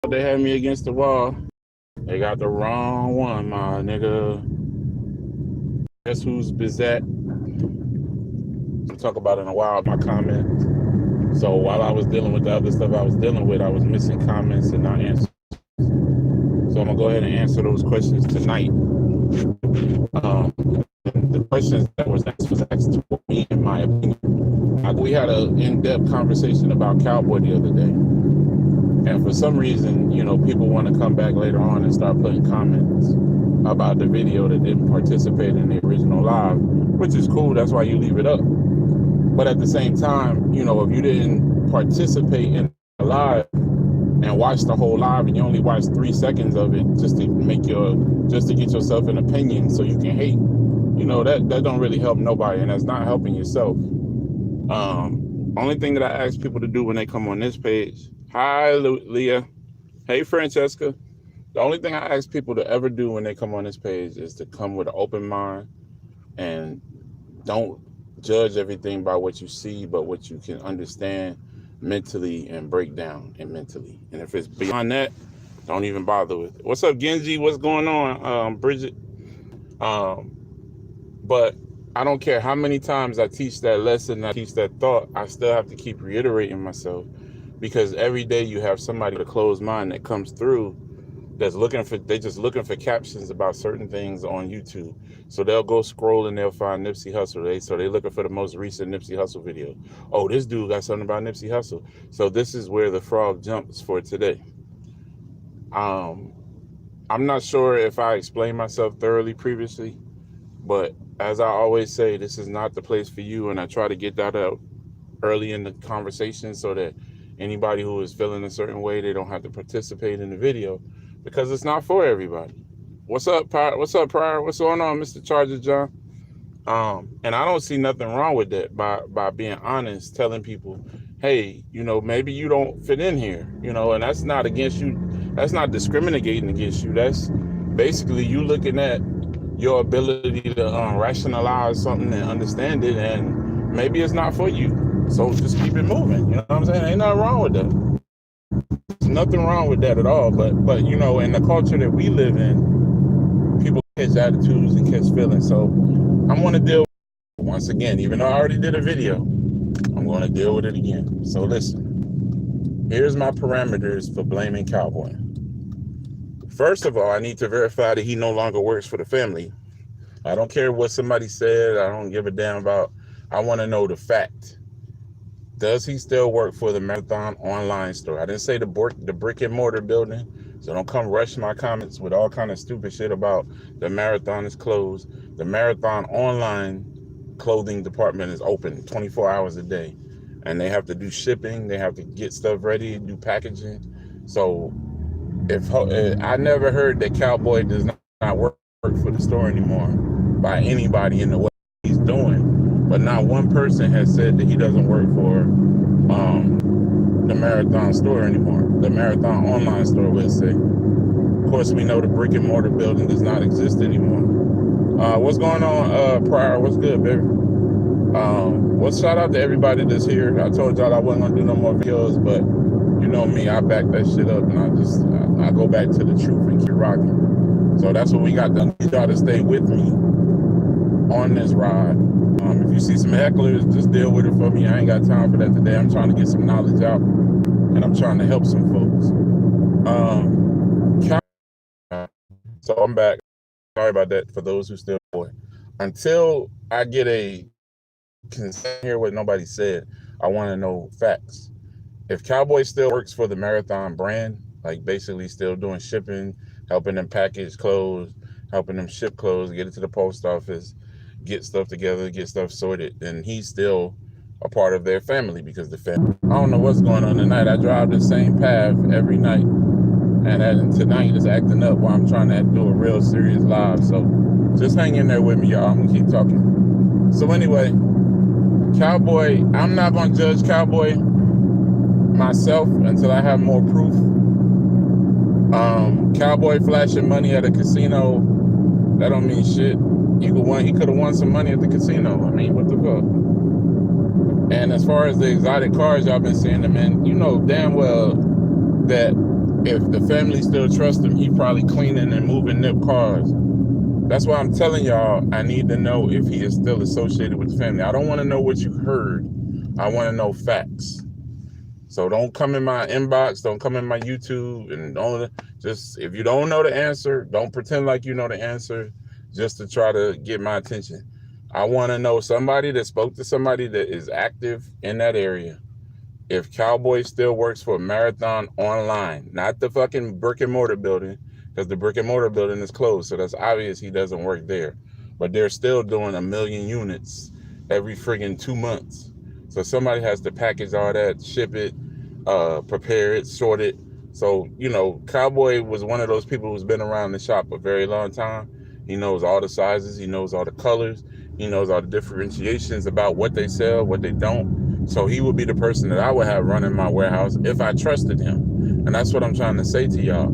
They had me against the wall. They got the wrong one, my nigga. Guess who's Bizet? I'll talk about it in a while, my comments. So while I was dealing with the other stuff I was dealing with, I was missing comments and not answers. So I'm going to go ahead and answer those questions tonight. The questions that was asked to me, in my opinion. We had an in-depth conversation about Cowboy the other day. And for some reason, people want to come back later on and start putting comments about the video that didn't participate in the original live, which is cool. That's why you leave it up. But at the same time, if you didn't participate in the live and watch the whole live and you only watch 3 seconds of it just to get yourself an opinion so you can hate, that don't really help nobody, and that's not helping yourself. Only thing that I ask people to do when they come on this page, hi Leah, hey Francesca. The only thing I ask people to ever do when they come on this page is to come with an open mind and don't judge everything by what you see, but what you can understand mentally and break down and mentally. And if it's beyond that, don't even bother with it. What's up, Genji? What's going on, Bridget? But I don't care how many times I teach that lesson, I teach that thought, I still have to keep reiterating myself, because every day you have somebody with a closed mind that comes through that's just looking for captions about certain things on YouTube. So they'll go scroll and they'll find Nipsey Hussle. So they're looking for the most recent Nipsey Hussle video. Oh, this dude got something about Nipsey Hussle. So this is where the frog jumps for today. I'm not sure if I explained myself thoroughly previously, but as I always say, this is not the place for you, and I try to get that out early in the conversation so that anybody who is feeling a certain way, they don't have to participate in the video, because it's not for everybody. What's up, Pryor? What's going on, Mr. Charger John? And I don't see nothing wrong with that, by being honest, telling people, hey, maybe you don't fit in here, and that's not against you. That's not discriminating against you. That's basically you looking at your ability to rationalize something and understand it, and maybe it's not for you. So just keep it moving. You know what I'm saying? Ain't nothing wrong with that. There's nothing wrong with that at all. But in the culture that we live in, people catch attitudes and catch feelings. So I'm going to deal with it once again. Even though I already did a video, I'm going to deal with it again. So listen, here's my parameters for blaming Cowboy. First of all, I need to verify that he no longer works for the family. I don't care what somebody said. I don't give a damn about. I want to know the fact. Does he still work for the Marathon online store? I didn't say the brick and mortar building, so don't come rush my comments with all kind of stupid shit about the Marathon is closed. The Marathon online clothing department is open 24 hours a day, and they have to do shipping. They have to get stuff ready, do packaging. So if I never heard that Cowboy does not work for the store anymore by anybody in the way he's doing, but not one person has said that he doesn't work for the Marathon store anymore. The Marathon online store, let's say. Of course, we know the brick and mortar building does not exist anymore. What's going on, Pryor? What's good, baby? Shout out to everybody that's here. I told y'all I wasn't gonna do no more videos, but you know me, I back that shit up, and I go back to the truth and keep rocking. So that's what we got done. You gotta stay with me on this ride. If you see some hecklers, just deal with it for me. I ain't got time for that today. I'm trying to get some knowledge out, and I'm trying to help some folks. So I'm back. Sorry about that for those who still boy. Until I get a consent here what nobody said, I want to know facts. If Cowboy still works for the Marathon brand, like basically still doing shipping, helping them package clothes, helping them ship clothes, get it to the post office, get stuff together, get stuff sorted, then he's still a part of their family, because the family, I don't know what's going on tonight. I drive the same path every night, and tonight is acting up while I'm trying to do a real serious live. So just hang in there with me, y'all. I'm gonna keep talking. So anyway, Cowboy, I'm not gonna judge Cowboy myself until I have more proof. Cowboy flashing money at a casino, that don't mean shit. He could have won some money at the casino. I mean, what the fuck? And as far as the exotic cars y'all been seeing them in, you know damn well that If the family still trusts him, he probably cleaning and moving Nip cars. That's why I'm telling y'all, I need to know if he is still associated with the family. I don't want to know what you heard. I want to know facts. So don't come in my inbox, don't come in my YouTube, and don't just, if you don't know the answer, don't pretend like you know the answer just to try to get my attention. I want to know somebody that spoke to somebody that is active in that area. If Cowboy still works for Marathon Online, not the fucking brick and mortar building, because the brick and mortar building is closed, so that's obvious he doesn't work there. But they're still doing 1 million units every friggin' 2 months. So somebody has to package all that, ship it, prepare it, sort it. So, you know, Cowboy was one of those people who's been around the shop a very long time. He knows all the sizes, he knows all the colors, he knows all the differentiations about what they sell, what they don't. So he would be the person that I would have running my warehouse if I trusted him. And that's what I'm trying to say to y'all.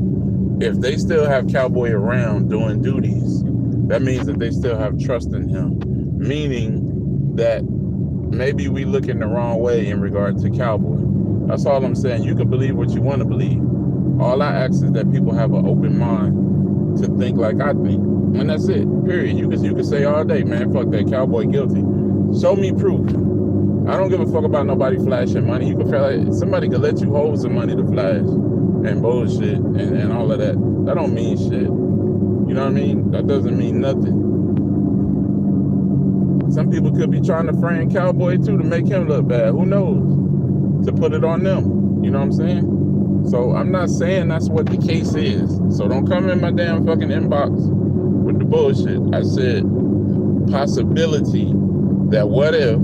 If they still have Cowboy around doing duties, that means that they still have trust in him. Meaning that maybe we look in the wrong way in regard to Cowboy. That's all I'm saying. You can believe what you want to believe. All I ask is that people have an open mind to think like I think. And that's it, period. You can say all day, man, fuck that, Cowboy guilty. Show me proof. I don't give a fuck about nobody flashing money. You can feel like somebody could let you hold some money to flash and bullshit and all of that. That don't mean shit. You know what I mean? That doesn't mean nothing. Some people could be trying to frame Cowboy too to make him look bad. Who knows? To put it on them. You know what I'm saying? So I'm not saying that's what the case is. So don't come in my damn fucking inbox with the bullshit. I said possibility that what if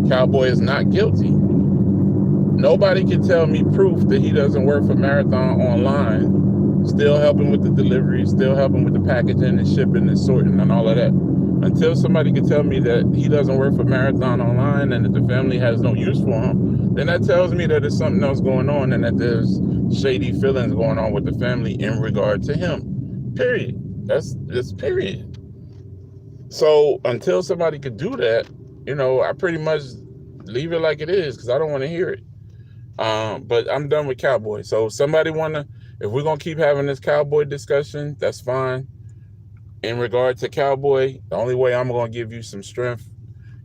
Cowboy is not guilty. Nobody can tell me proof that he doesn't work for Marathon Online, still helping with the delivery, still helping with the packaging and shipping and sorting and all of that. Until somebody can tell me that he doesn't work for Marathon Online and that the family has no use for him, then that tells me that there's something else going on and that there's shady feelings going on with the family in regard to him. Period. That's period. So until somebody could do that, you know, I pretty much leave it like it is because I don't want to hear it. But I'm done with Cowboy. So if somebody if we're going to keep having this Cowboy discussion, that's fine. In regard to Cowboy, the only way I'm going to give you some strength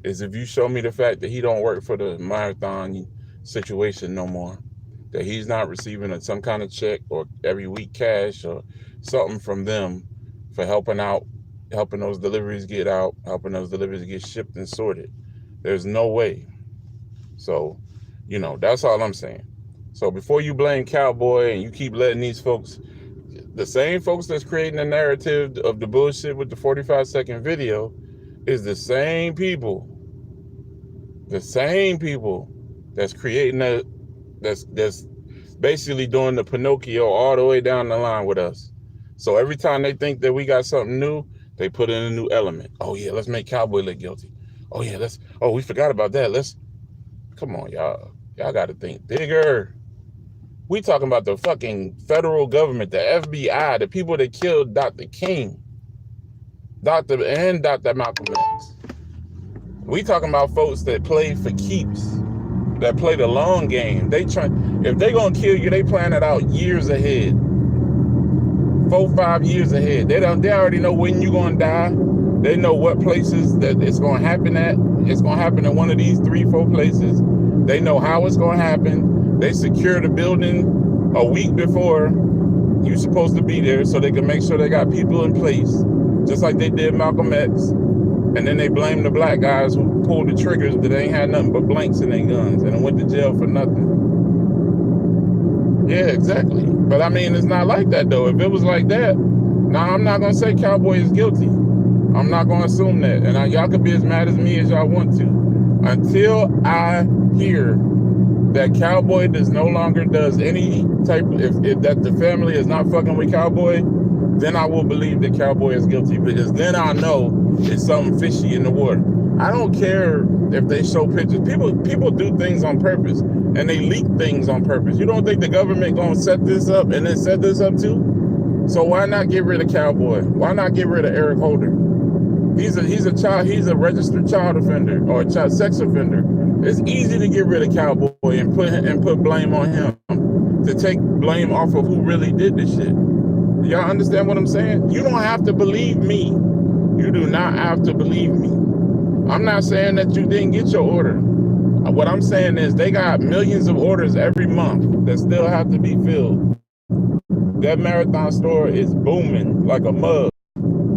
is if you show me the fact that he don't work for the Marathon situation no more, that he's not receiving some kind of check or every week cash or something from them for helping out, helping those deliveries get out, helping those deliveries get shipped and sorted. There's no way. So, you know, that's all I'm saying. So before you blame Cowboy and you keep letting these folks, the same folks that's creating the narrative of the bullshit with the 45-second video is the same people that's creating that's basically doing the Pinocchio all the way down the line with us. So every time they think that we got something new, they put in a new element. Oh yeah, let's make Cowboy look guilty. Oh yeah, we forgot about that. Come on, y'all. Y'all got to think bigger. We talking about the fucking federal government, the FBI, the people that killed Dr. King, Dr. Malcolm X. We talking about folks that play for keeps, that play the long game. If they gonna kill you, they plan it out years ahead, 4-5 years ahead. They already know when you gonna die. They know what places that it's gonna happen at. It's gonna happen in one of these 3-4 places. They know how it's gonna happen. They secure the building a week before you're supposed to be there so they can make sure they got people in place, just like they did Malcolm X. And then they blame the black guys who pulled the triggers that ain't had nothing but blanks in their guns and went to jail for nothing. Yeah, exactly. But I mean, it's not like that though. If it was like that, I'm not gonna say Cowboy is guilty. I'm not gonna assume that. And y'all could be as mad as me as y'all want to. Until I hear that Cowboy no longer does any type, if that the family is not fucking with Cowboy, then I will believe that Cowboy is guilty, because then I know it's something fishy in the water. I don't care if they show pictures. People do things on purpose, and they leak things on purpose. You don't think the government gonna set this up and then set this up too? So why not get rid of Cowboy? Why not get rid of Eric Holder? He's a registered child offender or a sex offender. It's easy to get rid of Cowboy and put blame on him. to take blame off of who really did this shit. Y'all understand what I'm saying? You don't have to believe me. You do not have to believe me. I'm not saying that you didn't get your order. What I'm saying is they got millions of orders every month that still have to be filled. That Marathon store is booming like a mug.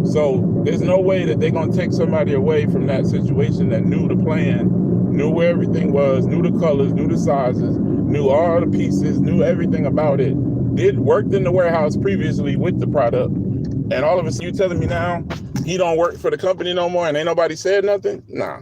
So there's no way that they're going to take somebody away from that situation that knew the plan, knew where everything was, knew the colors, knew the sizes, knew all the pieces, knew everything about it, worked in the warehouse previously with the product. And all of a sudden you telling me now he don't work for the company no more and ain't nobody said nothing? Nah.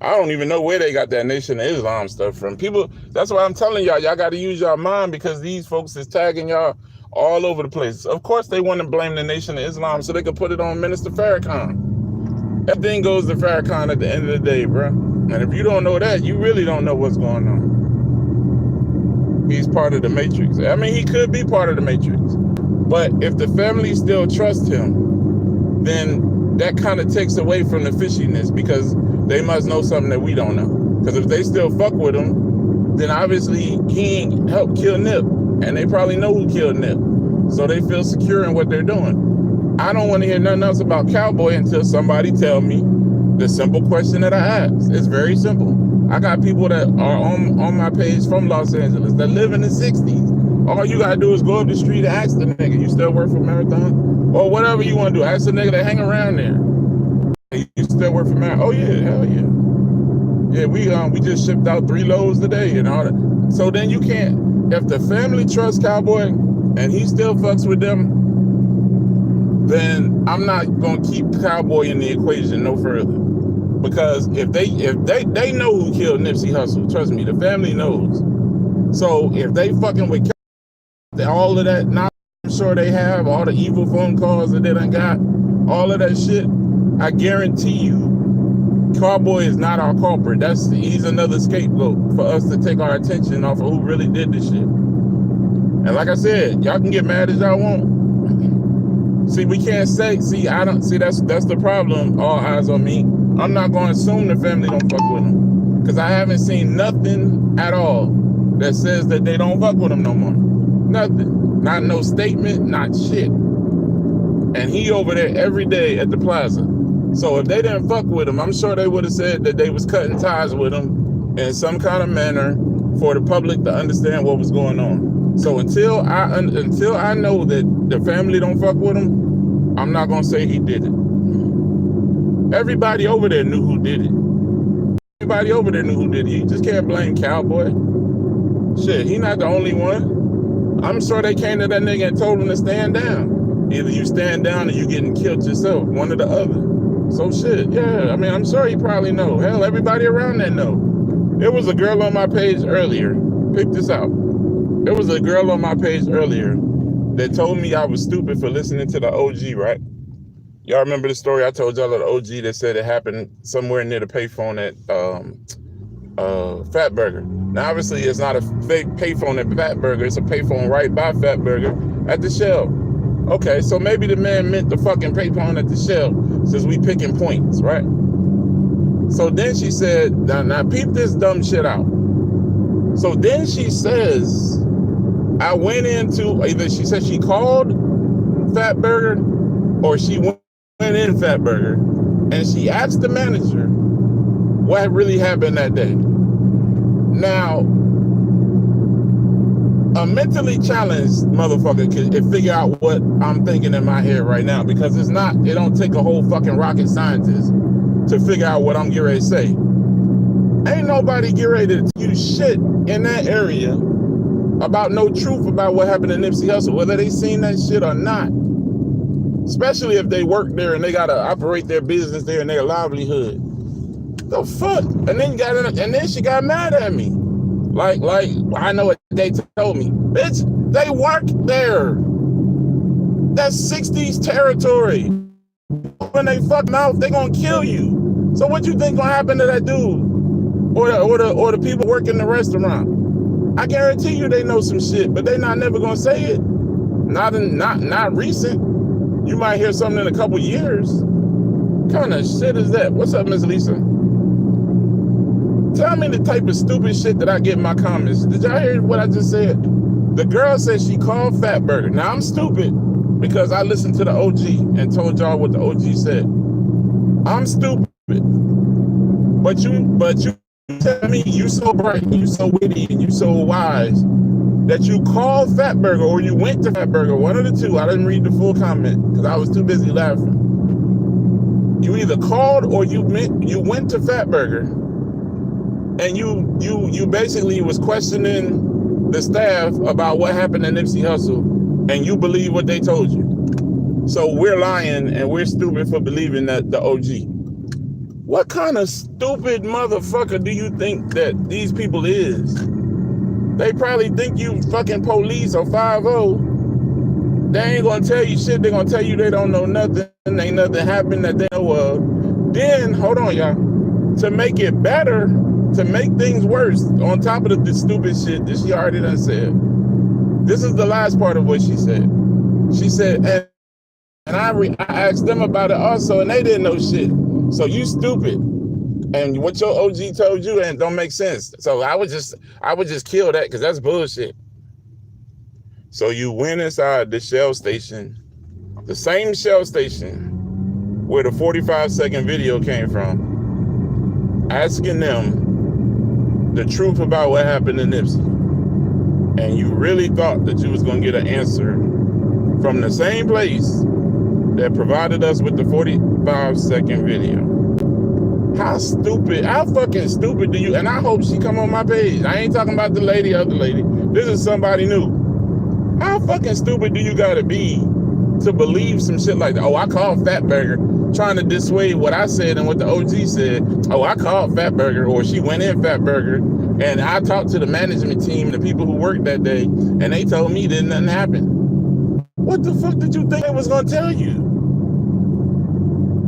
I don't even know where they got that Nation of Islam stuff from. People, that's why I'm telling y'all got to use your mind, because these folks is tagging y'all all over the place. Of course they want to blame the Nation of Islam so they can put it on Minister Farrakhan. Everything goes to Farrakhan at the end of the day, bro. And if you don't know that, you really don't know what's going on. He's part of the Matrix. I mean, he could be part of the Matrix. But if the family still trusts him, then that kind of takes away from the fishiness, because they must know something that we don't know. Because if they still fuck with him, then obviously he ain't helped kill Nip. And they probably know who killed Nip. So they feel secure in what they're doing. I don't want to hear nothing else about Cowboy until somebody tell me the simple question that I asked. It's very simple. I got people that are on my page from Los Angeles that live in the 60s. All you got to do is go up the street and ask the nigga, you still work for Marathon? Or whatever you want to do. Ask the nigga that hang around there. You still work for Marathon? Oh yeah, hell yeah. Yeah, we just shipped out 3 loads today and all that. So then you can't, if the family trusts Cowboy and he still fucks with them, then I'm not gonna keep Cowboy in the equation no further. Because if they know who killed Nipsey Hussle, trust me, the family knows. So if they fucking with Cowboy, all of that, not I'm sure they have, all the evil phone calls that they done got, all of that shit, I guarantee you, Cowboy is not our culprit. He's another scapegoat for us to take our attention off of who really did this shit. And like I said, y'all can get mad as y'all want. See, we can't say, that's the problem, all eyes on me. I'm not going to assume the family don't fuck with him. Because I haven't seen nothing at all that says that they don't fuck with him no more. Nothing. Not no statement, not shit. And he over there every day at the plaza. So if they didn't fuck with him, I'm sure they would have said that they was cutting ties with him in some kind of manner for the public to understand what was going on. So until I know that the family don't fuck with him, I'm not gonna say he did it. Everybody over there knew who did it. Everybody over there knew who did it. You just can't blame Cowboy. Shit, he not the only one. I'm sure they came to that nigga and told him to stand down. Either you stand down or you getting killed yourself, one or the other. So shit, yeah, I mean, I'm sure he probably know. Hell, everybody around there know. There was a girl on my page earlier. Pick this out. There was a girl on my page earlier that told me I was stupid for listening to the OG, right? Y'all remember the story I told y'all of the OG that said it happened somewhere near the payphone at Fatburger. Now, obviously, it's not a fake payphone at Fatburger. It's a payphone right by Fatburger at the Shell. Okay, so maybe the man meant the fucking payphone at the Shell, since we picking points, right? So then she said, now peep this dumb shit out. So then she says, I went into, either she said she called Fatburger or she went in Fatburger and she asked the manager what really happened that day. Now, a mentally challenged motherfucker can figure out what I'm thinking in my head right now, because it don't take a whole fucking rocket scientist to figure out what I'm getting ready to say. Ain't nobody get ready to tell you shit in that area about no truth about what happened to Nipsey Hussle, whether they seen that shit or not. Especially if they work there and they gotta operate their business there and their livelihood. The fuck? And then she got mad at me. Like I know what they told me. Bitch, they work there. That's 60s territory. When they fuck mouth, they gonna kill you. So what you think gonna happen to that dude? Or the people working the restaurant? I guarantee you they know some shit, but they not never gonna say it. Not recent. You might hear something in a couple years. What kind of shit is that? What's up, Miss Lisa? Tell me the type of stupid shit that I get in my comments. Did y'all hear what I just said? The girl said she called Fatburger. Now I'm stupid because I listened to the OG and told y'all what the OG said. I'm stupid. But you tell me you so bright, you so witty, and you so wise that you called Fatburger or you went to Fatburger, one of the two. I didn't read the full comment because I was too busy laughing. You either called or you went to Fatburger, and you basically was questioning the staff about what happened to Nipsey Hussle, and you believe what they told you. So we're lying and we're stupid for believing that the OG. What kind of stupid motherfucker do you think that these people is? They probably think you fucking police or 5-0. They ain't gonna tell you shit. They're gonna tell you they don't know nothing. Ain't nothing happened that they know of. Then, hold on, y'all. To make it better, to make things worse, on top of the stupid shit that she already done said. This is the last part of what she said. She said, and I asked them about it also, and they didn't know shit. So you stupid. And what your OG told you and don't make sense. So I would just kill that because that's bullshit. So you went inside the Shell station, the same Shell station where the 45-second video came from, asking them the truth about what happened to Nipsey. And you really thought that you was gonna get an answer from the same place that provided us with the 45-second video. How fucking stupid do you, and I hope she come on my page. I ain't talking about the other lady. This is somebody new. How fucking stupid do you gotta be to believe some shit like that? Oh, I called Fatburger, trying to dissuade what I said and what the OG said. Oh, I called Fatburger, or she went in Fatburger, and I talked to the management team, the people who worked that day, and they told me that nothing happened. What the fuck did you think they was gonna tell you?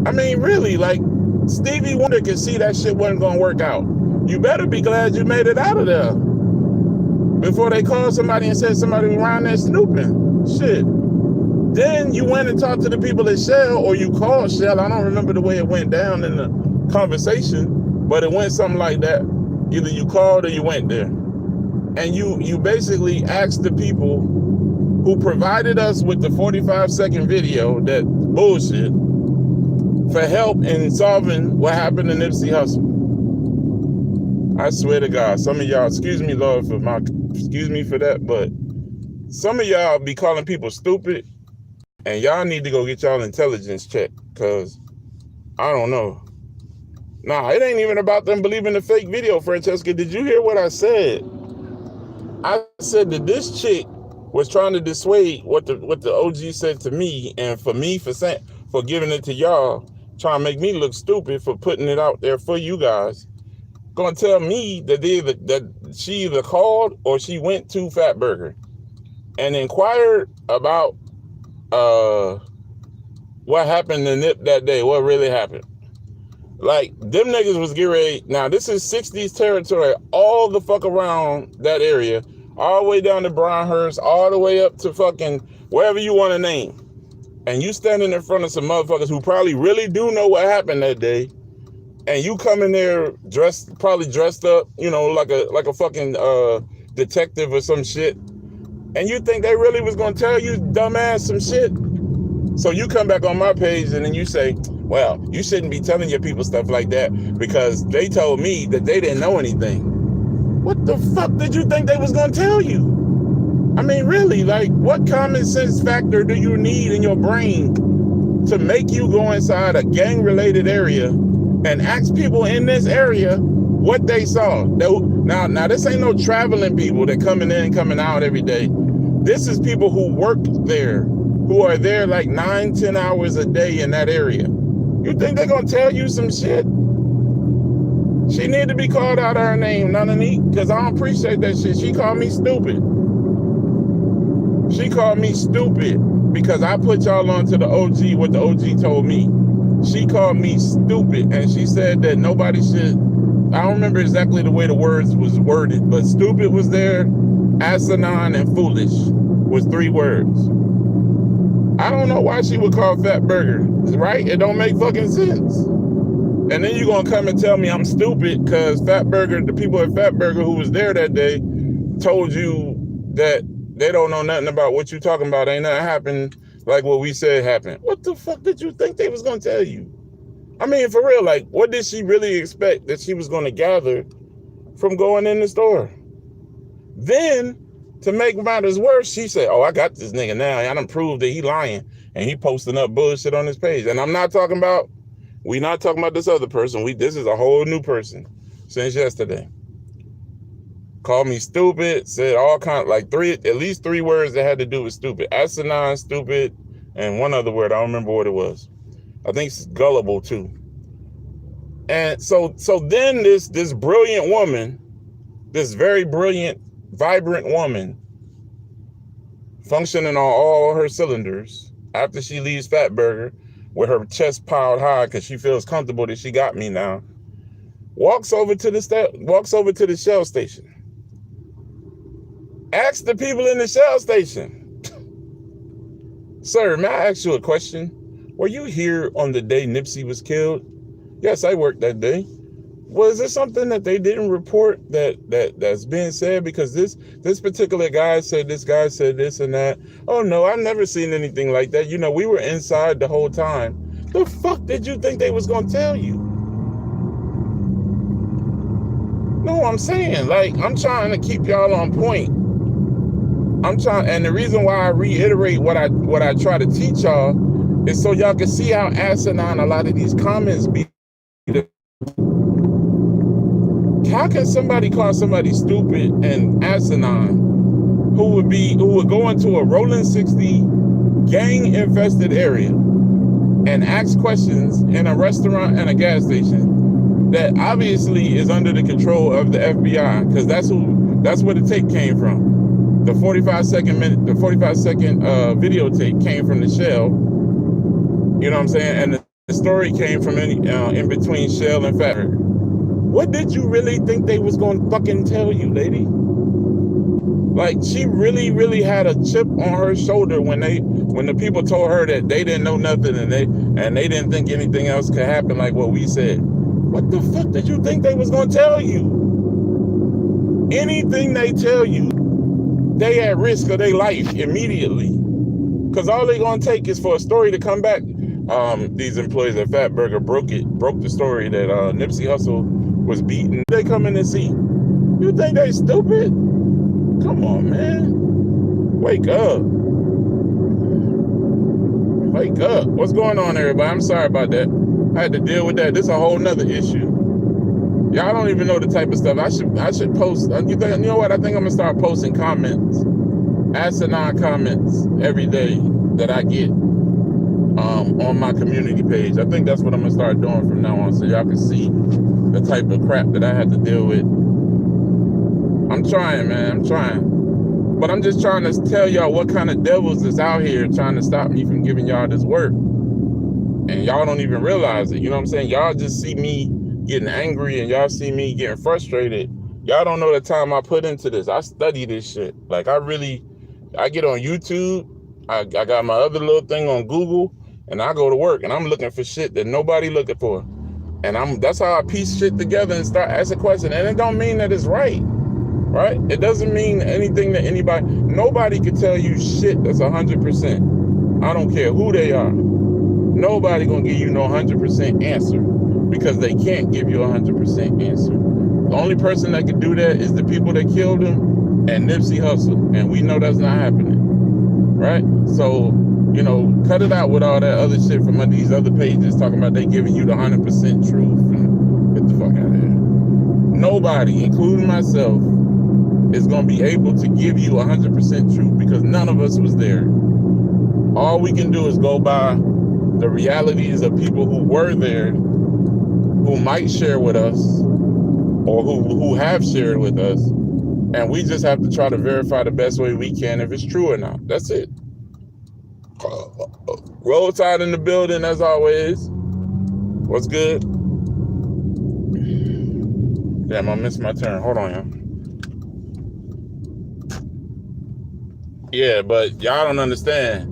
I mean, really, like, Stevie Wonder could see that shit wasn't gonna work out. You better be glad you made it out of there before they called somebody and said somebody was around there snooping. Shit. Then you went and talked to the people at Shell, or you called Shell. I don't remember the way it went down in the conversation, but it went something like that. Either you called or you went there. And you basically asked the people who provided us with the 45-second video, that bullshit, for help in solving what happened to Nipsey Hussle. I swear to God, some of y'all, excuse me, Lord, excuse me for that, but some of y'all be calling people stupid, and y'all need to go get y'all intelligence checked, because I don't know. Nah, it ain't even about them believing the fake video, Francesca. Did you hear what I said? I said that this chick was trying to dissuade what the OG said to me, and for me for giving it to y'all, trying to make me look stupid for putting it out there for you guys. Gonna tell me that she either called or she went to Fatburger and inquired about what happened to Nip that day, what really happened. Like, them niggas was getting ready. Now, this is 60s territory, all the fuck around that area, all the way down to Brownhurst, all the way up to fucking wherever you want to name. And you standing in front of some motherfuckers who probably really do know what happened that day, and you come in there probably dressed up, you know, like a fucking detective or some shit, and you think they really was gonna tell you dumbass some shit. So you come back on my page and then you say, well, you shouldn't be telling your people stuff like that because they told me that they didn't know anything. What the fuck did you think they was gonna tell you? I mean, really, like, what common sense factor do you need in your brain to make you go inside a gang-related area and ask people in this area what they saw? Now, this ain't no traveling people that coming in and coming out every day. This is people who work there, who are there like 9-10 hours a day in that area. You think they're gonna tell you some shit? She need to be called out her name, Nananik, because I don't appreciate that shit. She called me stupid. She called me stupid because I put y'all on to the OG, what the OG told me. She called me stupid, and she said that nobody should, I don't remember exactly the way the words was worded, but stupid was there, asinine, and foolish was 3 words. I don't know why she would call Fatburger, right? It don't make fucking sense. And then you're going to come and tell me I'm stupid because Fatburger, the people at Fatburger who was there that day, told you that they don't know nothing about what you talking about. Ain't nothing happened like what we said happened. What the fuck did you think they was going to tell you? I mean, for real, like, what did she really expect that she was going to gather from going in the store? Then, to make matters worse, she said, oh, I got this nigga now. I done proved that he lying. And he posting up bullshit on his page. And I'm not talking about, we not talking about this other person. This is a whole new person since yesterday. Called me stupid, said all kind, like at least three words that had to do with stupid. Asinine, stupid, and one other word. I don't remember what it was. I think it's gullible too. And so then this brilliant woman, this very brilliant, vibrant woman, functioning on all her cylinders, after she leaves Fatburger with her chest piled high because she feels comfortable that she got me now, walks over to the Shell station. Ask the people in the Shell station. Sir, may I ask you a question? Were you here on the day Nipsey was killed? Yes, I worked that day. Was there something that they didn't report that's being said? Because this particular guy said this and that. Oh no, I've never seen anything like that. You know, we were inside the whole time. The fuck did you think they was gonna tell you? No, I'm saying, like, I'm trying to keep y'all on point. And the reason why I reiterate what I try to teach y'all is so y'all can see how asinine a lot of these comments be. How can somebody call somebody stupid and asinine who would go into a rolling 60 gang infested area and ask questions in a restaurant and a gas station that obviously is under the control of the FBI, because that's where the tape came from. The 45 second videotape came from the Shell. You know what I'm saying? And the story came from in between Shell and Fatburger. What did you really think they was going to fucking tell you, lady? Like, she really, really had a chip on her shoulder when the people told her that they didn't know nothing and they didn't think anything else could happen like what we said. What the fuck did you think they was going to tell you? Anything they tell you, they at risk of their life immediately. Because all they going to take is for a story to come back. These employees at Fatburger broke the story that Nipsey Hussle was beaten. They come in and see. You think they stupid? Come on, man. Wake up. Wake up. What's going on, everybody? I'm sorry about that. I had to deal with that. This is a whole nother issue. Y'all don't even know the type of stuff. I should post. You know what? I think I'm gonna start posting comments, asinine comments every day that I get on my community page. I think that's what I'm gonna start doing from now on, so y'all can see the type of crap that I had to deal with. I'm trying, man. I'm trying. But I'm just trying to tell y'all what kind of devils is out here trying to stop me from giving y'all this work. And y'all don't even realize it. You know what I'm saying? Y'all just see me getting angry and y'all see me getting frustrated. Y'all don't know the time I put into this. I study this shit. Like, I get on YouTube. I got my other little thing on Google, and I go to work and I'm looking for shit that nobody looking for. And that's how I piece shit together and start asking questions. And it don't mean that it's right? It doesn't mean anything that nobody could tell you shit that's 100%. I don't care who they are. Nobody gonna give you no 100% answer, because they can't give you a 100% answer. The only person that could do that is the people that killed him and Nipsey Hussle. And we know that's not happening, right? So, cut it out with all that other shit from under these other pages talking about they giving you the 100% truth. And get the fuck out of here. Nobody, including myself, is going to be able to give you 100% truth, because none of us was there. All we can do is go by the realities of people who were there, who might share with us, or who have shared with us, and we just have to try to verify the best way we can if it's true or not. That's it. Roadside in the building as always. What's good? Damn, I missed my turn. Hold on, y'all. Yeah, but y'all don't understand.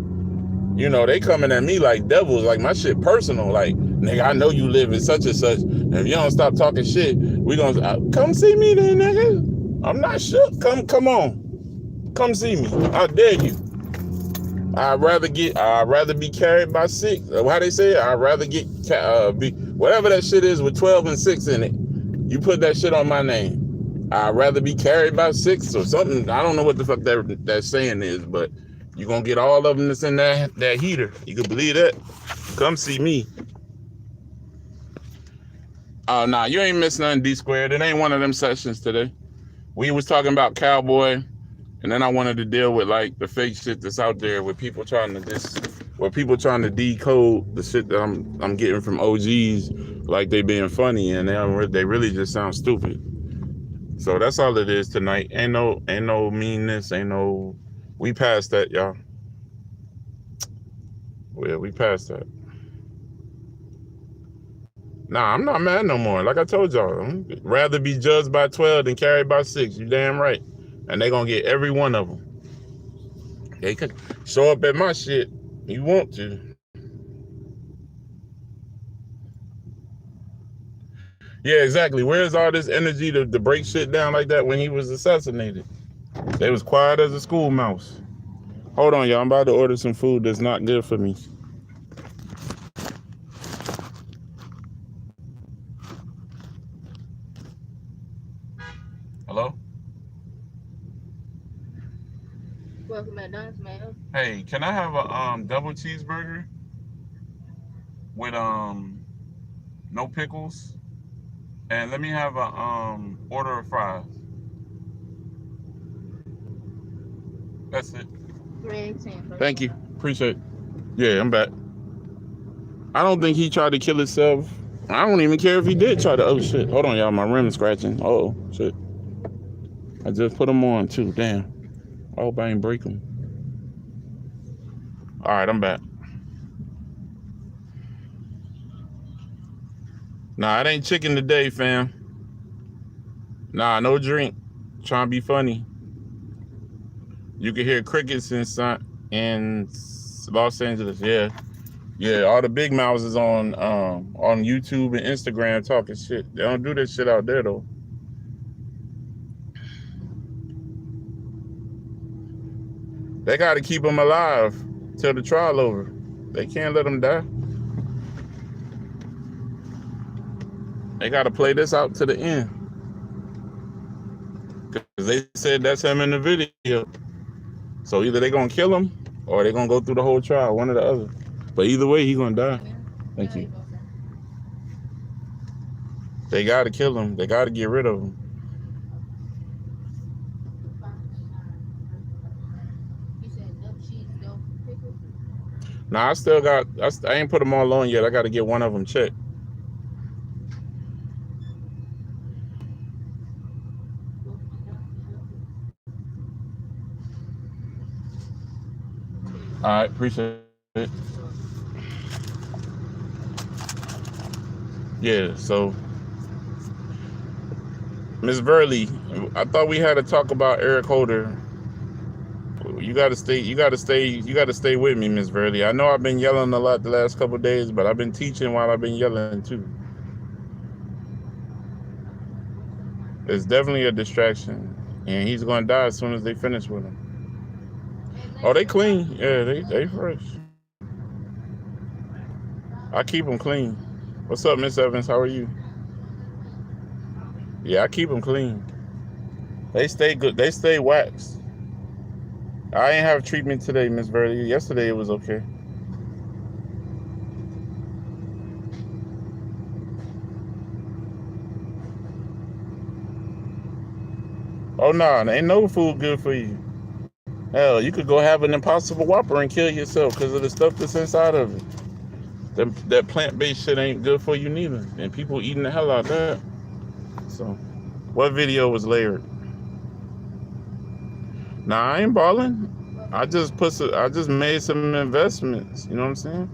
They coming at me like devils, like my shit personal. Like, Nigga, I know you live in such and such. If you don't stop talking shit, we gonna come see me then, nigga. I'm not shook. Come on. Come see me. I dare you. I'd rather be carried by 6. How they say it? I'd rather be whatever that shit is with 12 and 6 in it. You put that shit on my name. I'd rather be carried by 6 or something. I don't know what the fuck that saying is, but you gonna get all of them that's in that heater. You can believe that. Come see me. Oh, nah, you ain't missed nothing, D squared. It ain't one of them sessions today. We was talking about Cowboy, and then I wanted to deal with like the fake shit that's out there with people trying to decode the shit that I'm getting from OGs, like they being funny, and they really just sound stupid. So that's all it is tonight. Ain't no meanness, we passed that, y'all. Well, we passed that. Nah, I'm not mad no more. Like I told y'all, I'd rather be judged by 12 than carried by 6. You damn right. And they gonna get every one of them. They could show up at my shit. You want to. Yeah, exactly. Where's all this energy to break shit down like that when he was assassinated? They was quiet as a school mouse. Hold on, y'all. I'm about to order some food that's not good for me. Hello? Welcome McDonald's, man. Hey, can I have a double cheeseburger with no pickles? And let me have a order of fries. That's it. 318. Thank you. Appreciate it. Yeah, I'm back. I don't think he tried to kill himself. I don't even care if he did try to. Oh shit. Hold on, y'all. My rim is scratching. Oh shit. I just put them on too. Damn. I hope I ain't break them. All right, I'm back. Nah, it ain't chicken today, fam. Nah, no drink. Trying to be funny. You can hear crickets in Los Angeles. Yeah. All the big mouths is on YouTube and Instagram talking shit. They don't do this shit out there though. They got to keep them alive till the trial over. They can't let them die. They got to play this out to the end. Because they said that's him in the video. So either they going to kill him or they going to go through the whole trial, one or the other. But either way, he going to die. Thank you. They got to kill him. They got to get rid of him. Nah, I ain't put them all on yet. I got to get one of them checked. All right, appreciate it. Yeah, so Miss Verley, I thought we had to talk about Eric Holder. You gotta stay with me, Miss Verley. I know I've been yelling a lot the last couple of days, but I've been teaching while I've been yelling too. It's definitely a distraction, and he's gonna die as soon as they finish with him. Oh, they clean. Yeah, they fresh. I keep them clean. What's up, Miss Evans? How are you? Yeah, I keep them clean. They stay good. They stay waxed. I ain't have treatment today, Miss Verley. Yesterday it was okay. Oh no, ain't no food good for you. Hell, you could go have an Impossible Whopper and kill yourself because of the stuff that's inside of it. That plant-based shit ain't good for you neither. And people eating the hell out of that. So, what video was layered? Nah, I ain't balling. I just made some investments. You know what I'm saying?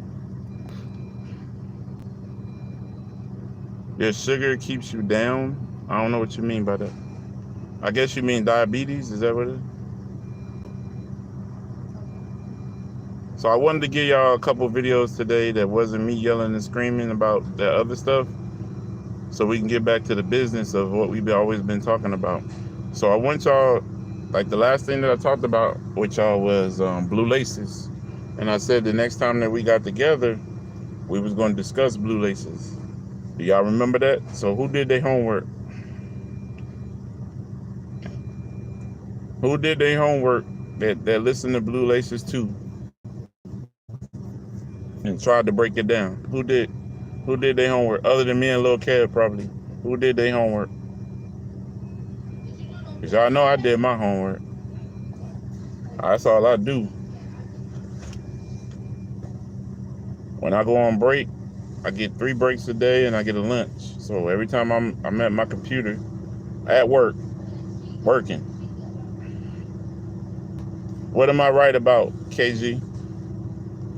Your sugar keeps you down. I don't know what you mean by that. I guess you mean diabetes. Is that what it is? So I wanted to give y'all a couple videos today that wasn't me yelling and screaming about that other stuff, so we can get back to the business of what we've always been talking about. So I want y'all, like the last thing that I talked about with y'all was blue laces. And I said the next time that we got together, we was going to discuss blue laces. Do y'all remember that? So who did their homework? Who did their homework that listened to blue laces too and tried to break it down? Who did their homework other than me and Lil Kev probably? Who did their homework? Because y'all know I did my homework. That's all I do. When I go on break, I get 3 breaks a day and I get a lunch. So every time I'm at my computer at work, working. What am I right about, KG?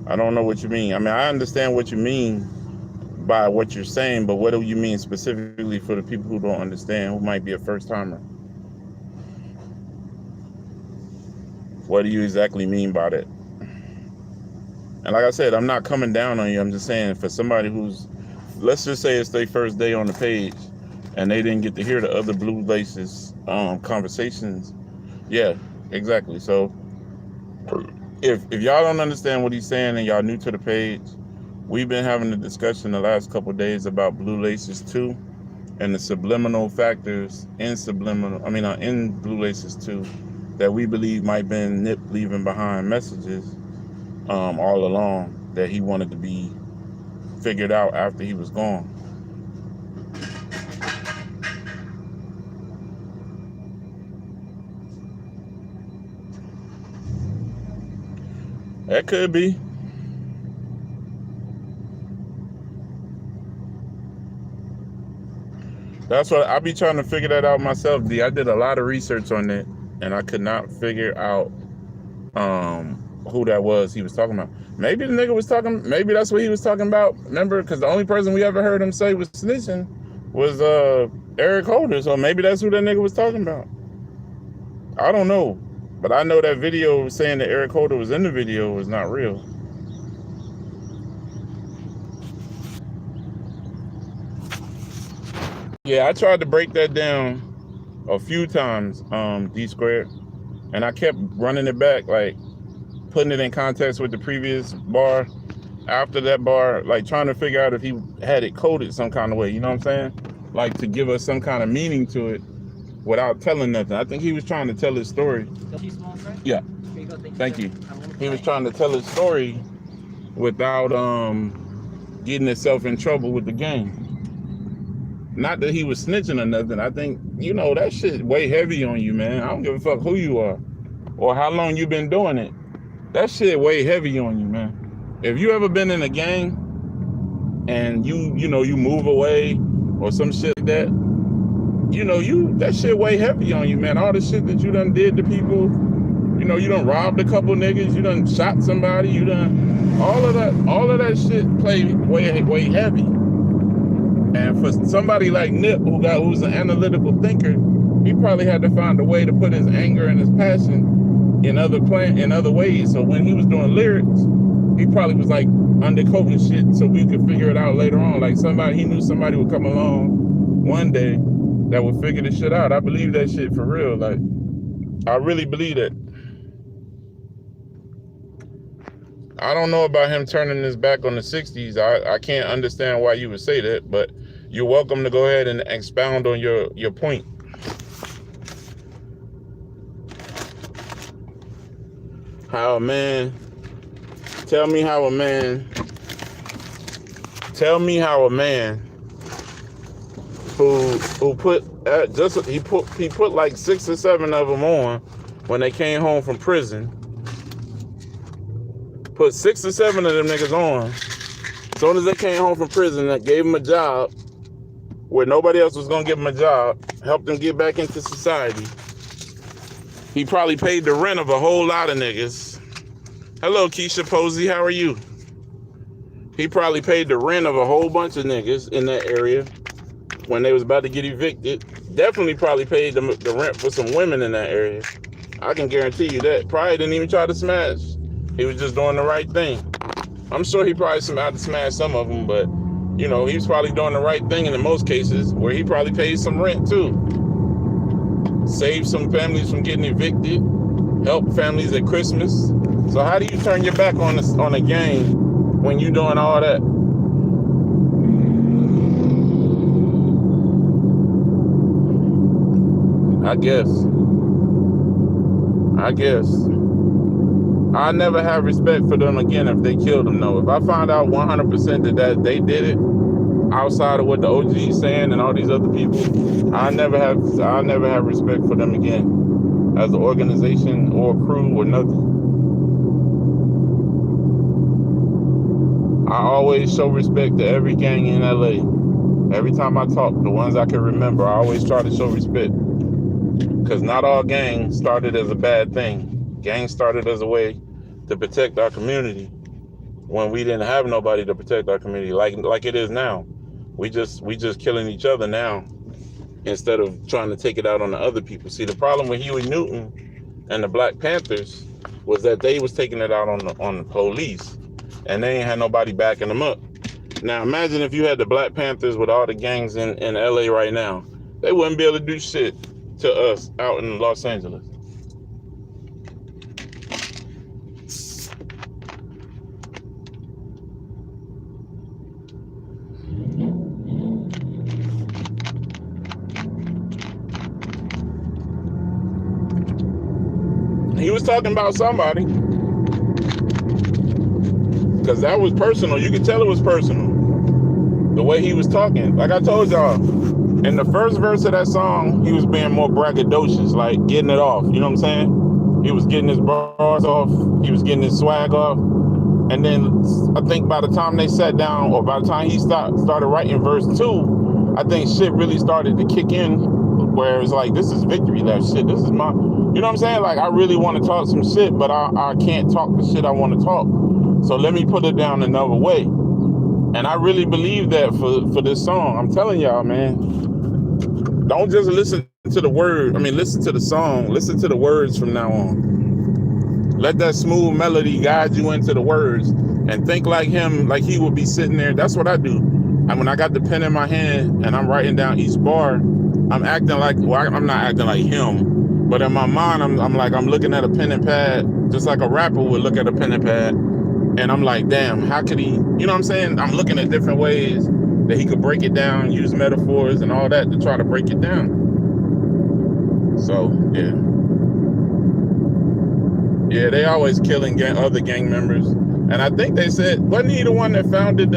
I don't know what you mean. I mean, I understand what you mean by what you're saying, but what do you mean specifically for the people who don't understand, who might be a first timer? What do you exactly mean by that? And like I said, I'm not coming down on you. I'm just saying for somebody who's, let's just say it's their first day on the page and they didn't get to hear the other blue laces conversations. Yeah, exactly. So if y'all don't understand what he's saying and y'all new to the page, we've been having a discussion the last couple of days about blue laces 2 and the subliminal factors in blue laces 2 that we believe might been Nip leaving behind messages all along that he wanted to be figured out after he was gone. That could be. That's what I be trying to figure that out myself, D. I did a lot of research on it and I could not figure out who that was he was talking about. Maybe the nigga was talking, maybe that's what he was talking about. Remember, because the only person we ever heard him say was snitching was Eric Holder. So maybe that's who that nigga was talking about. I don't know. But I know that video saying that Eric Holder was in the video was not real. Yeah, I tried to break that down a few times, D squared. And I kept running it back, like putting it in context with the previous bar. After that bar, like trying to figure out if he had it coded some kind of way, you know what I'm saying? Like to give us some kind of meaning to it without telling nothing. I think he was trying to tell his story. Yeah. Thank you. He was trying to tell his story without getting himself in trouble with the game. Not that he was snitching or nothing. I think, you know, that shit way heavy on you, man. I don't give a fuck who you are or how long you been doing it. That shit way heavy on you, man. If you ever been in a gang and you move away or some shit like that, that shit way heavy on you, man. All the shit that you done did to people, you done robbed a couple niggas, you done shot somebody, you done all of that shit play way heavy. And for somebody like Nip, who's an analytical thinker, he probably had to find a way to put his anger and his passion in other ways. So when he was doing lyrics, he probably was like undercoating shit so we could figure it out later on. Like he knew somebody would come along one day that would figure this shit out. I believe that shit for real. Like, I really believe that. I don't know about him turning his back on the 60s. I can't understand why you would say that, but you're welcome to go ahead and expound on your point. Tell me how a man who put he put like 6 or 7 of them on when they came home from prison. Put 6 or 7 of them niggas on. As soon as they came home from prison, that gave them a job where nobody else was gonna give them a job, helped them get back into society. He probably paid the rent of a whole lot of niggas. Hello, Keisha Posey, how are you? He probably paid the rent of a whole bunch of niggas in that area when they was about to get evicted. Definitely probably paid the rent for some women in that area. I can guarantee you that. Probably didn't even try to smash He was just doing the right thing. I'm sure he probably had to smash some of them, but you know, he was probably doing the right thing in most cases, where he probably paid some rent too. Saved some families from getting evicted, helped families at Christmas. So how do you turn your back on a gang when you doing all that? I guess. I never have respect for them again if they killed them, though. If I find out 100% that they did it, outside of what the OG is saying and all these other people, I'll never have respect for them again as an organization or crew or nothing. I always show respect to every gang in LA. Every time I talk, the ones I can remember, I always try to show respect. Because not all gangs started as a bad thing. Gangs started as a way to protect our community when we didn't have nobody to protect our community like it is now. We just killing each other now instead of trying to take it out on the other people. See, the problem with Huey Newton and the Black Panthers was that they was taking it out on the police, and they ain't had nobody backing them up. Now imagine if you had the Black Panthers with all the gangs in LA right now. They wouldn't be able to do shit to us out in Los Angeles. He was talking about somebody, because that was personal. You could tell it was personal, the way he was talking. Like I told y'all, in the first verse of that song, he was being more braggadocious, like getting it off. You know what I'm saying? He was getting his bars off. He was getting his swag off. And then I think by the time they sat down, or by the time he started writing verse 2, I think shit really started to kick in, where it's like, this is victory lap shit. This is my, you know what I'm saying? Like, I really want to talk some shit, but I can't talk the shit I want to talk. So let me put it down another way. And I really believe that for this song. I'm telling y'all, man, don't just listen to the word. I mean, listen to the song. Listen to the words from now on. Let that smooth melody guide you into the words, and think like him, like he would be sitting there. That's what I do. And when I got the pen in my hand and I'm writing down each bar, I'm acting like, well, I'm not acting like him, but in my mind, I'm like, I'm looking at a pen and pad, just like a rapper would look at a pen and pad. And I'm like, damn, how could he, you know what I'm saying? I'm looking at different ways that he could break it down, use metaphors and all that to try to break it down. So, yeah. Yeah, they always killing other gang members. And I think they said, wasn't he the one that founded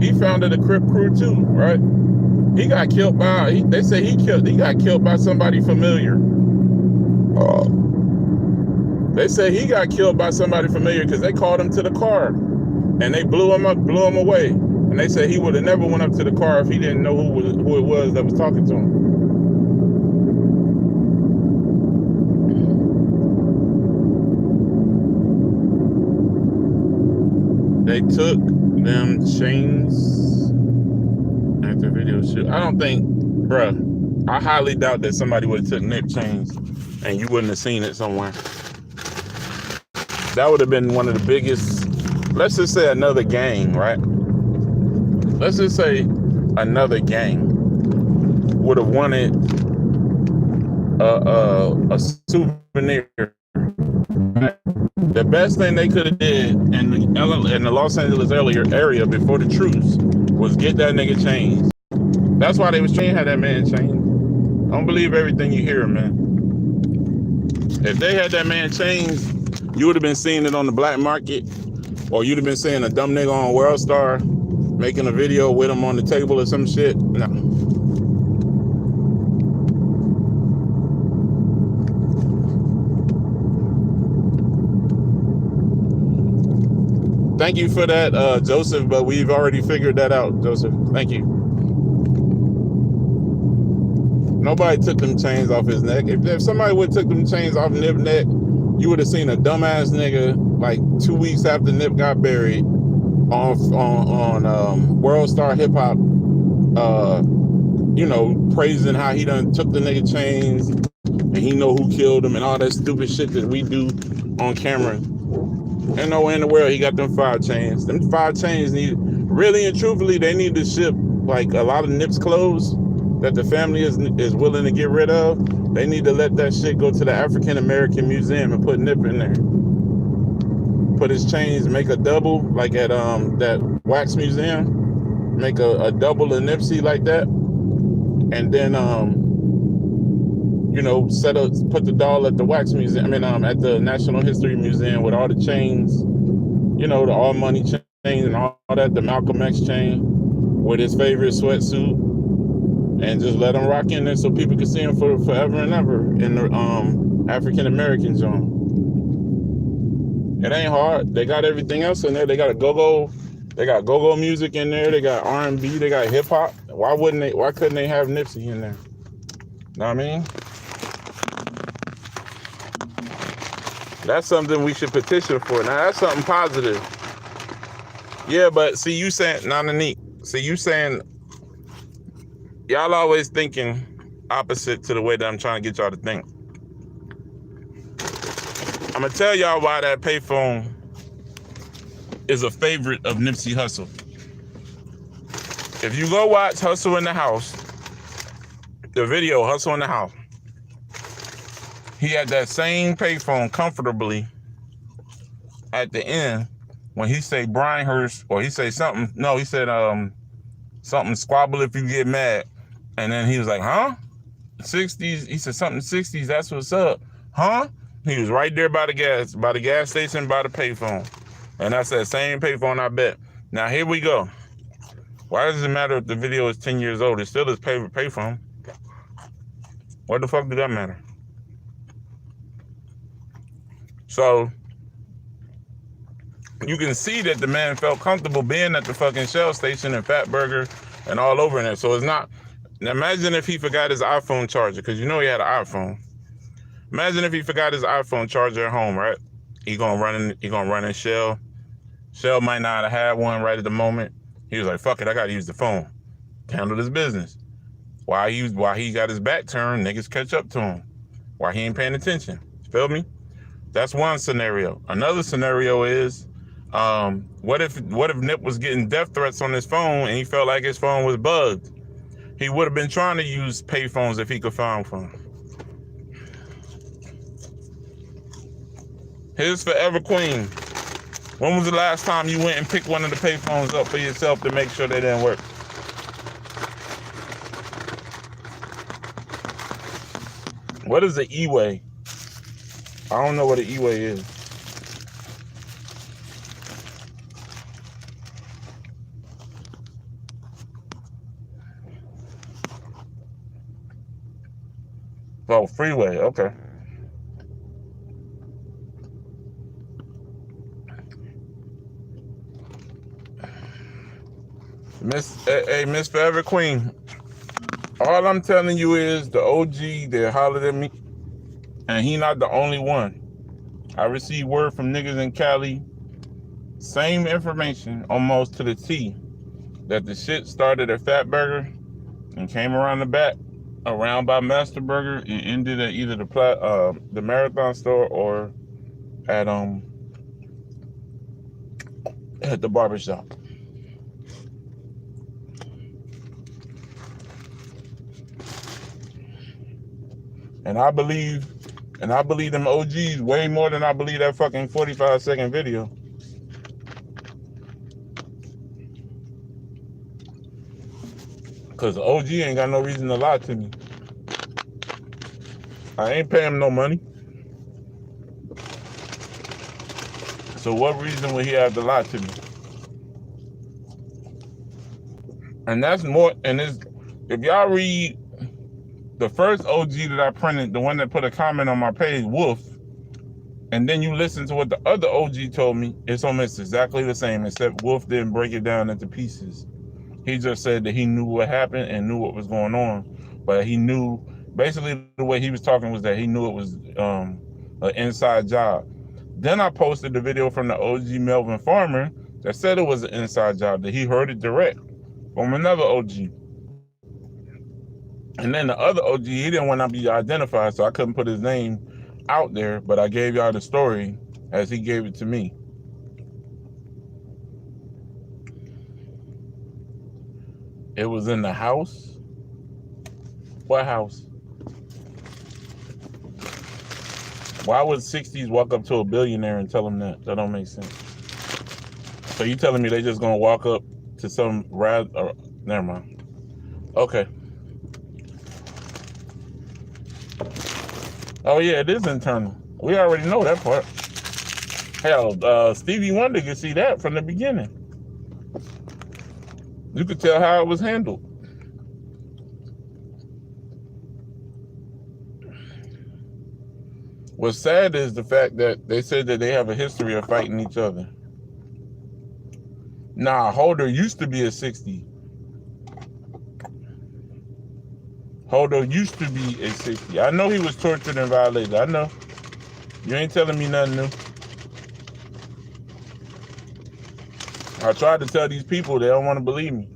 he founded the Crip crew too, right? He got killed by, they say he got killed by somebody familiar. They say he got killed by somebody familiar because they called him to the car and they blew him away. And they said he would have never went up to the car if he didn't know who it was that was talking to him. They took them chains at the video shoot. I don't think, bruh, I highly doubt that somebody would have took Nip chains and you wouldn't have seen it somewhere. That would have been one of the biggest, let's just say another gang, right? Let's just say another gang would have wanted a souvenir. The best thing they could have did in the Los Angeles area before the truce was get that nigga chains. That's why they was trying to have that man chained. Don't believe everything you hear, man. If they had that man chained, you would have been seeing it on the black market, or you'd have been seeing a dumb nigga on World Star making a video with him on the table or some shit. No. Thank you for that, Joseph, but we've already figured that out, Joseph. Thank you. Nobody took them chains off his neck. If somebody would have took them chains off Nip's neck, you would have seen a dumbass nigga like 2 weeks after Nip got buried on World Star Hip Hop, praising how he done took the nigga chains, and he know who killed him and all that stupid shit that we do on camera. Ain't nowhere in the world he got them 5 chains. Them 5 chains need, really and truthfully, they need to ship like a lot of Nip's clothes that the family is willing to get rid of. They need to let that shit go to the African American Museum and put Nip in there. Put his chains, make a double like at that wax museum. Make a double of Nipsey like that, and then you know, put the doll at the wax museum. I mean, at the National History Museum with all the chains, you know, the all money chain and all that, the Malcolm X chain with his favorite sweatsuit, and just let him rock in there so people can see him for forever and ever in the African American zone. It ain't hard. They got everything else in there. They got a go-go. They got go-go music in there. They got R&B. They got hip hop. Why couldn't they have Nipsey in there? Know what I mean? That's something we should petition for. Now that's something positive. Yeah, but see, you saying y'all always thinking opposite to the way that I'm trying to get y'all to think. I'm gonna tell y'all why that payphone is a favorite of Nipsey Hussle. If you go watch Hussle in the House, the video Hussle in the House, he had that same payphone comfortably at the end when he say Brian Hurst, or he say something. No, he said something squabble if you get mad, and then he was like, huh? 60s. He said something 60s. That's what's up, huh? He was right there by the gas station, by the payphone. And that's that same payphone, I bet. Now, here we go. Why does it matter if the video is 10 years old? It's still his favorite payphone. What the fuck did that matter? So, you can see that the man felt comfortable being at the fucking Shell station and Fat Burger and all over in there. So, it's not... Now, imagine if he forgot his iPhone charger, because you know he had an iPhone. Imagine if he forgot his iPhone charger at home, right? He gonna run in Shell. Shell might not have had one right at the moment. He was like, fuck it, I gotta use the phone. Handle his business. While he got his back turned, niggas catch up to him. While he ain't paying attention. Feel me? That's one scenario. Another scenario is, what if Nip was getting death threats on his phone and he felt like his phone was bugged? He would have been trying to use payphones if he could find one. Here's Forever Queen. When was the last time you went and picked one of the payphones up for yourself to make sure they didn't work? What is the E-way? I don't know what an E-way is. Oh, freeway, okay. Miss Forever Queen. All I'm telling you is the OG that hollered at me, and he not the only one. I received word from niggas in Cali, same information almost to the T, that the shit started at Fat Burger and came around the back, around by Master Burger, and ended at either the Marathon store or at the barbershop. And I believe them OGs way more than I believe that fucking 45-second video. Cause the OG ain't got no reason to lie to me. I ain't paying him no money. So what reason would he have to lie to me? And that's more, and if y'all read the first OG that I printed, the one that put a comment on my page, Wolf, and then you listen to what the other OG told me, it's almost exactly the same, except Wolf didn't break it down into pieces. He just said that he knew what happened and knew what was going on, but he knew, basically the way he was talking was that he knew it was an inside job. Then I posted the video from the OG Melvin Farmer that said it was an inside job, that he heard it direct from another OG. And then the other OG, he didn't want to be identified, so I couldn't put his name out there, but I gave y'all the story as he gave it to me. It was in the house. What house? Why would 60s walk up to a billionaire and tell him that? That don't make sense. So you telling me they just gonna walk up to some never mind. Okay. Oh yeah, it is internal. We already know that part. Hell, Stevie Wonder could see that from the beginning. You could tell how it was handled. What's sad is the fact that they said that they have a history of fighting each other. Nah, Holder used to be a 60. Holder used to be a 60. I know he was tortured and violated. I know. You ain't telling me nothing new. I tried to tell these people, they don't want to believe me.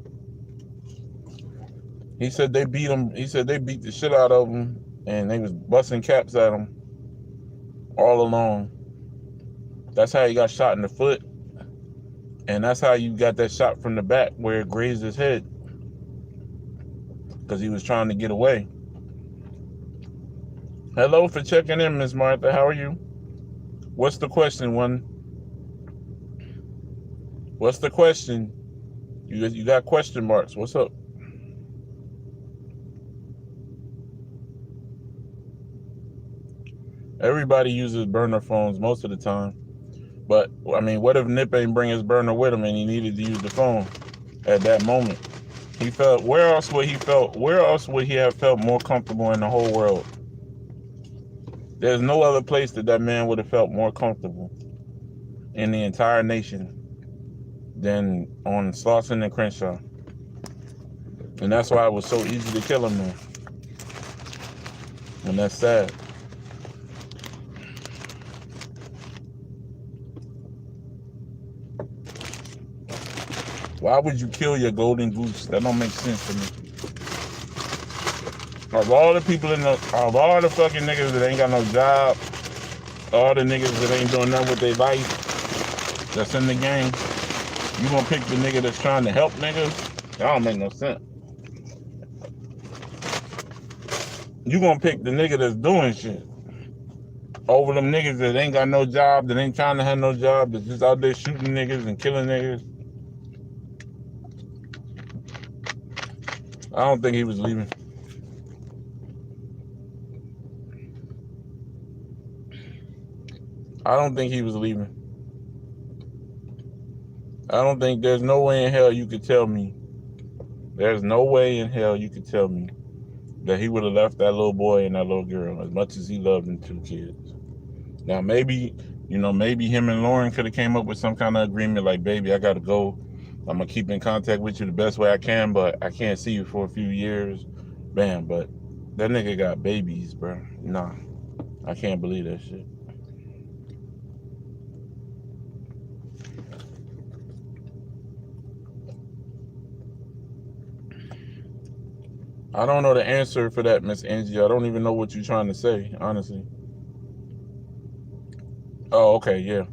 He said they beat him. He said they beat the shit out of him, and they was busting caps at him all along. That's how he got shot in the foot, and that's how you got that shot from the back where it grazed his head, because he was trying to get away. Hello for checking in, Miss Martha. How are you? What's the question, one? What's the question? You got question marks. What's up? Everybody uses burner phones most of the time. But, I mean, what if Nip ain't bring his burner with him and he needed to use the phone at that moment? He felt, where else would he have felt more comfortable in the whole world? There's no other place that man would have felt more comfortable in the entire nation than on Slauson and Crenshaw. And that's why it was so easy to kill him there. And that's sad. Why would you kill your golden goose? That don't make sense to me. Of all the people of all the fucking niggas that ain't got no job, all the niggas that ain't doing nothing with their life, that's in the game, you gonna pick the nigga that's trying to help niggas? That don't make no sense. You gonna pick the nigga that's doing shit over them niggas that ain't got no job, that ain't trying to have no job, that's just out there shooting niggas and killing niggas. I don't think he was leaving. I don't think he was leaving. I don't think there's no way in hell you could tell me. There's no way in hell you could tell me that he would have left that little boy and that little girl as much as he loved them two kids. Now maybe, maybe him and Lauren could have came up with some kind of agreement like, baby, I gotta go. I'm gonna keep in contact with you the best way I can, but I can't see you for a few years. Bam, but that nigga got babies, bro. Nah, I can't believe that shit. I don't know the answer for that, Miss Angie. I don't even know what you're trying to say, honestly. Oh, okay, yeah.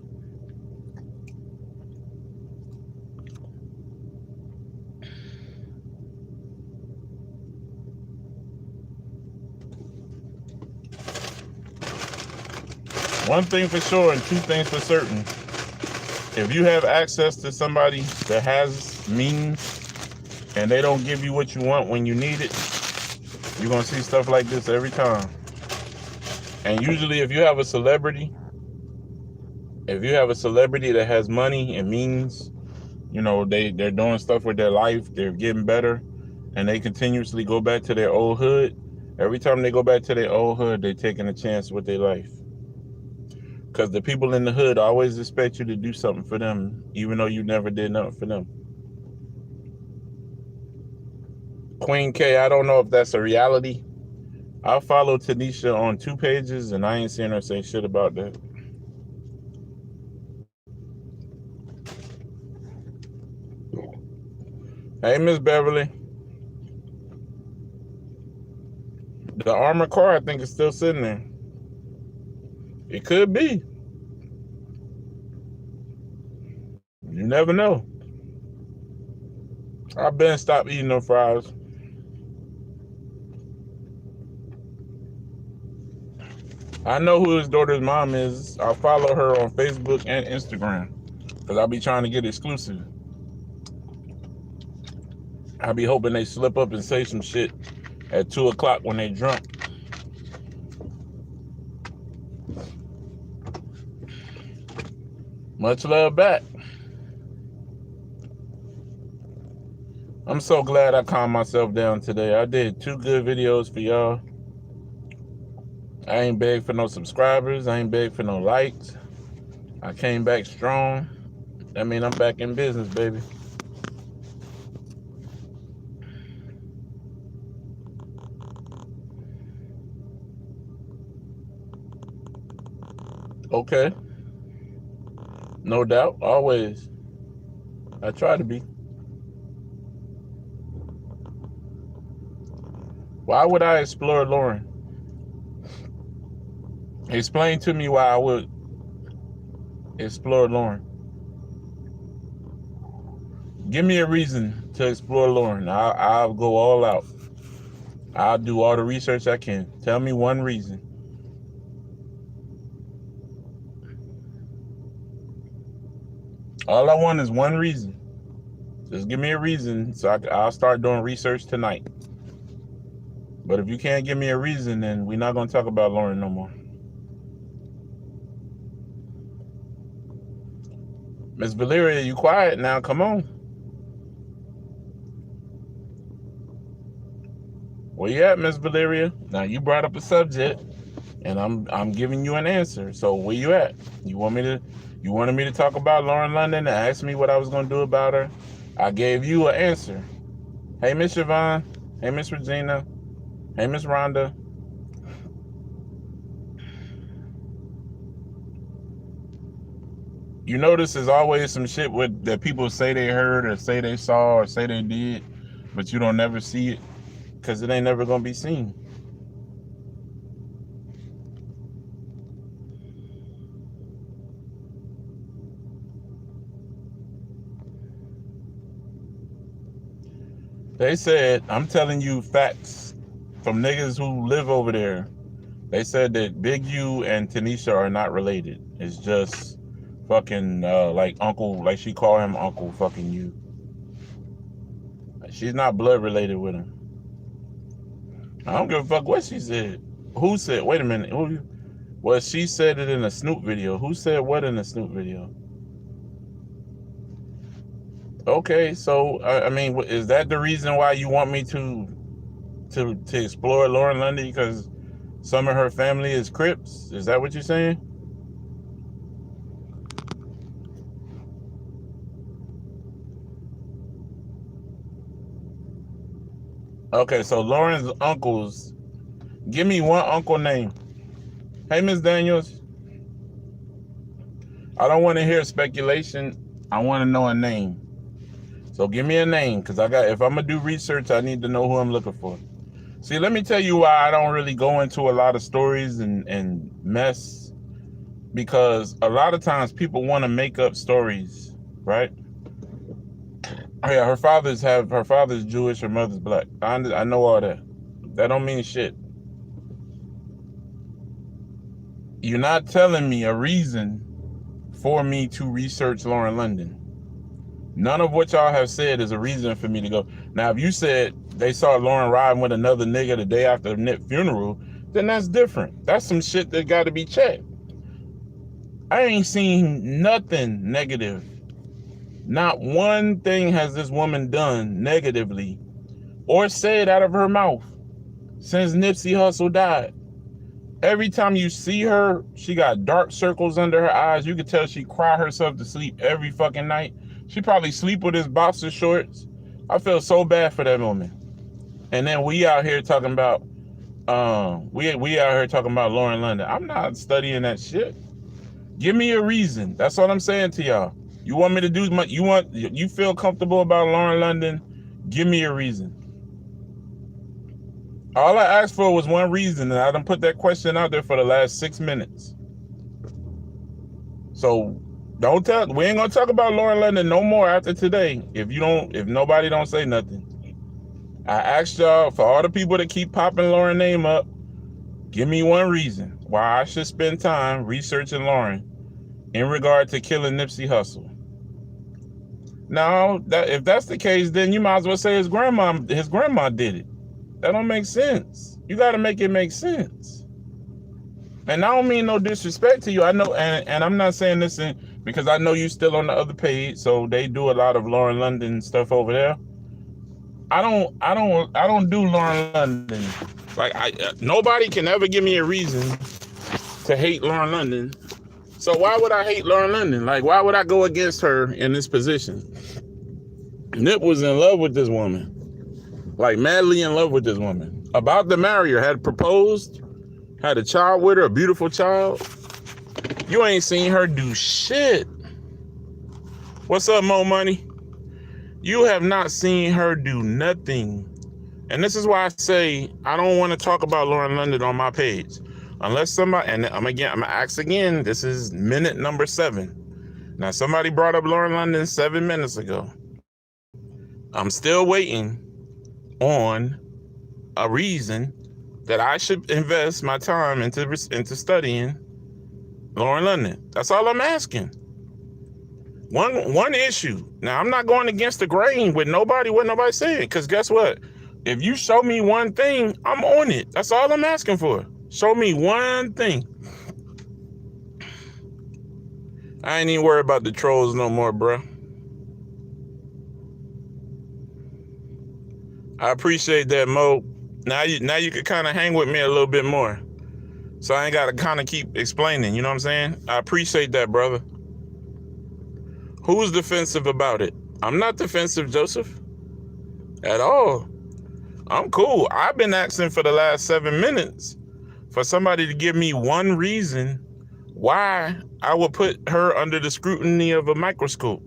One thing for sure and two things for certain. If you have access to somebody that has means and they don't give you what you want when you need it, you're going to see stuff like this every time. And usually if you have a celebrity that has money and means, they're doing stuff with their life, they're getting better, and they continuously go back to their old hood. Every time they go back to their old hood, they're taking a chance with their life. Because the people in the hood always expect you to do something for them, even though you never did nothing for them. Queen K, I don't know if that's a reality. I follow Tanisha on 2 pages, and I ain't seen her say shit about that. Hey, Miss Beverly. The armored car, I think, is still sitting there. It could be. You never know. I've been stopped eating no fries. I know who his daughter's mom is. I follow her on Facebook and Instagram because I'll be trying to get exclusive. I be hoping they slip up and say some shit at 2 o'clock when they drunk. Much love back. I'm so glad I calmed myself down today. I did 2 good videos for y'all. I ain't begged for no subscribers. I ain't begged for no likes. I came back strong. I mean, I'm back in business, baby. Okay. No doubt. Always. I try to be. Why would I explore Lauren? Explain to me why I would explore Lauren. Give me a reason to explore Lauren. I'll go all out. I'll do all the research I can. Tell me one reason. All I want is one reason. Just give me a reason so I'll start doing research tonight. But if you can't give me a reason, then we're not going to talk about Lauren no more. Miss Valeria, you quiet now. Come on. Where you at, Miss Valeria? Now you brought up a subject, and I'm giving you an answer. So where you at? You wanted me to talk about Lauren London and ask me what I was going to do about her? I gave you an answer. Hey, Miss Siobhan. Hey, Miss Regina. Hey, Miss Rhonda. You notice there's always some shit that people say they heard or say they saw or say they did, but you don't never see it because it ain't never going to be seen. They said, I'm telling you facts from niggas who live over there. They said that Big U and Tanisha are not related. It's just fucking like uncle, like she called him Uncle fucking U. She's not blood related with him. I don't give a fuck what she said. Who said? Wait a minute. Well, she said it in a Snoop video. Who said what in a Snoop video? Okay, so I mean, is that the reason why you want me to explore Lauren London? Because some of her family is Crips? Is that what you're saying? Okay, so Lauren's uncles. Give me one uncle name. Hey, Miss Daniels. I don't want to hear speculation. I want to know a name. So give me a name, because if I'm gonna do research, I need to know who I'm looking for. See, let me tell you why I don't really go into a lot of stories and mess, because a lot of times people want to make up stories, right? Oh yeah, her father's Jewish, her mother's black. I know all that. That don't mean shit. You're not telling me a reason for me to research Lauren London. None of what y'all have said is a reason for me to go. Now, if you said they saw Lauren riding with another nigga the day after the Nip funeral, then that's different. That's some shit that got to be checked. I ain't seen nothing negative. Not one thing has this woman done negatively or said out of her mouth since Nipsey Hussle died. Every time you see her, she got dark circles under her eyes. You can tell she cry herself to sleep every fucking night. She probably sleep with his boxer shorts. I feel so bad for that woman. And then we out here talking about Lauren London. I'm not studying that shit. Give me a reason. That's all I'm saying to y'all. You want me to do you feel comfortable about Lauren London? Give me a reason. All I asked for was one reason, and I done put that question out there for the last 6 minutes. So we ain't gonna talk about Lauren London no more after today. If nobody don't say nothing. I asked y'all, for all the people that keep popping Lauren's name up, give me one reason why I should spend time researching Lauren in regard to killing Nipsey Hussle. Now, if that's the case, then you might as well say his grandma did it. That don't make sense. You got to make it make sense. And I don't mean no disrespect to you. I know, and I'm not saying this because I know you still on the other page, so they do a lot of Lauren London stuff over there. I don't do Lauren London. Like nobody can ever give me a reason to hate Lauren London. So why would I hate Lauren London? Like, why would I go against her in this position? Nip was in love with this woman, like madly in love with this woman. About to marry her, had proposed, had a child with her, a beautiful child. You ain't seen her do shit. What's up, Mo Money? You have not seen her do nothing. And this is why I say I don't want to talk about Lauren London on my page. Unless somebody, and I'm gonna ask again, this is minute number 7. Now, somebody brought up Lauren London 7 minutes ago. I'm still waiting on a reason that I should invest my time into studying Lauren London. That's all I'm asking. One issue. Now, I'm not going against the grain with what nobody's saying, because guess what? If you show me one thing, I'm on it. That's all I'm asking for. Show me one thing. I ain't even worried about the trolls no more, bro. I appreciate that, Mo. Now you can kind of hang with me a little bit more. So I ain't got to kind of keep explaining, you know what I'm saying? I appreciate that, brother. Who's defensive about it? I'm not defensive, Joseph. At all. I'm cool. I've been asking for the last 7 minutes for somebody to give me one reason why I would put her under the scrutiny of a microscope.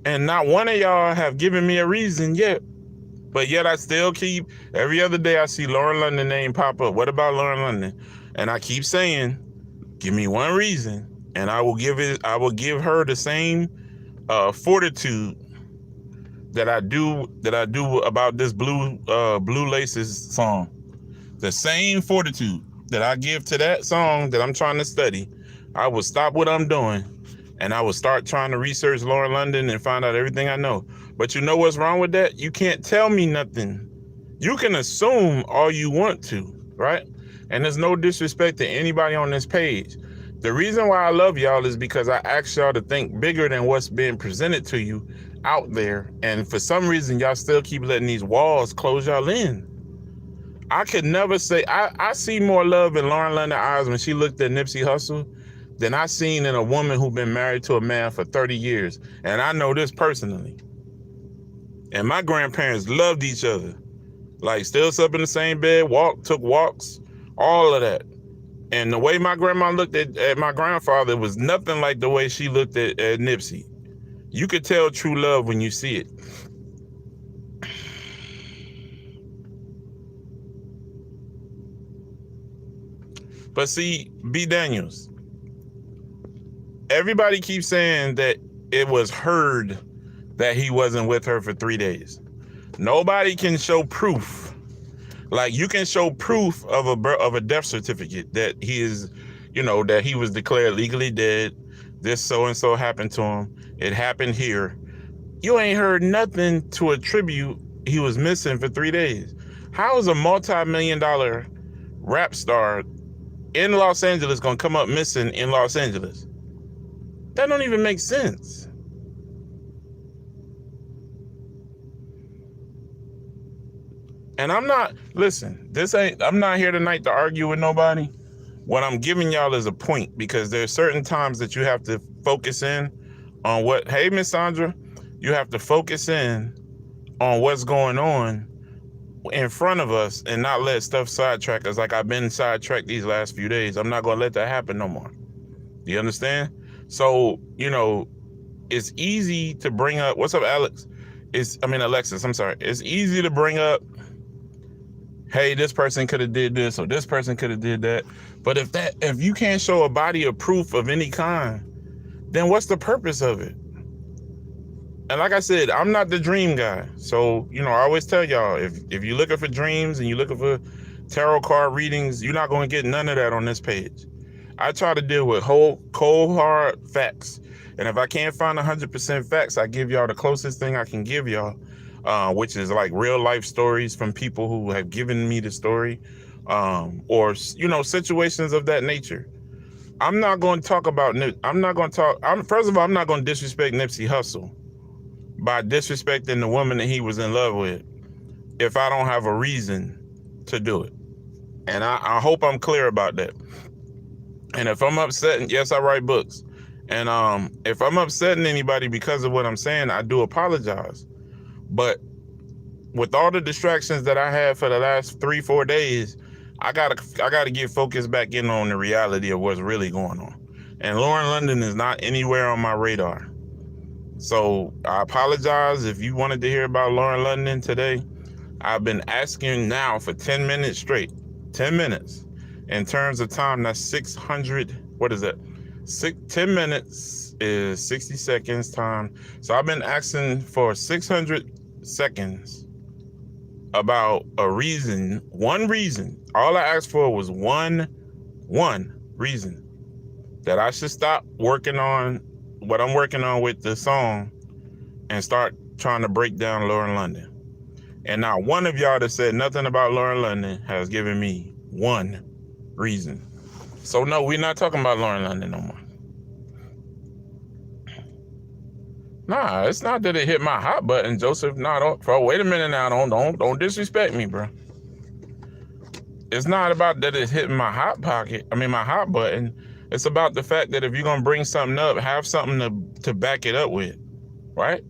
And not one of y'all have given me a reason yet. But yet I still keep, every other day I see Lauren London name pop up. What about Lauren London? And I keep saying, give me one reason, and I will give her the same fortitude that I do about this Blue Laces song. The same fortitude that I give to that song that I'm trying to study. I will stop what I'm doing and I will start trying to research Lauren London and find out everything I know. But you know what's wrong with that? You can't tell me nothing. You can assume all you want to, right? And there's no disrespect to anybody on this page. The reason why I love y'all is because I ask y'all to think bigger than what's being presented to you out there. And for some reason, y'all still keep letting these walls close y'all in. I could never say, I see more love in Lauren London's eyes when she looked at Nipsey Hussle than I seen in a woman who's been married to a man for 30 years. And I know this personally. And my grandparents loved each other. Like, still slept in the same bed, took walks, all of that. And the way my grandma looked at my grandfather was nothing like the way she looked at Nipsey. You could tell true love when you see it. But see, B. Daniels, everybody keeps saying that it was heard that he wasn't with her for 3 days. Nobody can show proof. Like, you can show proof of a death certificate that he is, that he was declared legally dead. This so-and-so happened to him. It happened here. You ain't heard nothing to attribute he was missing for 3 days. How is a multi-million-dollar rap star in Los Angeles gonna come up missing in Los Angeles? That don't even make sense. And I'm not here tonight to argue with nobody. What I'm giving y'all is a point, because there's certain times that you have to focus in on hey, Miss Sandra, you have to focus in on what's going on in front of us and not let stuff sidetrack us like I've been sidetracked these last few days. I'm not going to let that happen no more. Do you understand? So, it's easy to bring up, what's up, Alexis? I'm sorry. It's easy to bring up hey, this person could have did this or this person could have did that. But if you can't show a body of proof of any kind, then what's the purpose of it? And like I said, I'm not the dream guy. So, I always tell y'all, if you're looking for dreams and you're looking for tarot card readings, you're not going to get none of that on this page. I try to deal with cold, hard facts. And if I can't find 100% facts, I give y'all the closest thing I can give y'all, which is like real life stories from people who have given me the story, or, situations of that nature. I'm not going to talk about, first of all, I'm not going to disrespect Nipsey Hussle by disrespecting the woman that he was in love with if I don't have a reason to do it. And I hope I'm clear about that. And if I'm upsetting, yes, I write books. And if I'm upsetting anybody because of what I'm saying, I do apologize. But with all the distractions that I had for the last 3-4 days, I gotta get focused back in on the reality of what's really going on. And Lauren London is not anywhere on my radar. So I apologize if you wanted to hear about Lauren London today. I've been asking now for 10 minutes straight. 10 minutes. In terms of time, that's 600. What is that? 10 minutes is 60 seconds time. So I've been asking for 600 seconds about a reason, one reason. All I asked for was one reason that I should stop working on what I'm working on with the song and start trying to break down Lauren London. And not one of y'all that said nothing about Lauren London has given me one reason. So no, we're not talking about Lauren London no more. Nah, it's not that it hit my hot button, Joseph. No, wait a minute now. Don't disrespect me, bro. It's not about that it's hitting my hot button. It's about the fact that if you're gonna bring something up, have something to back it up with, right?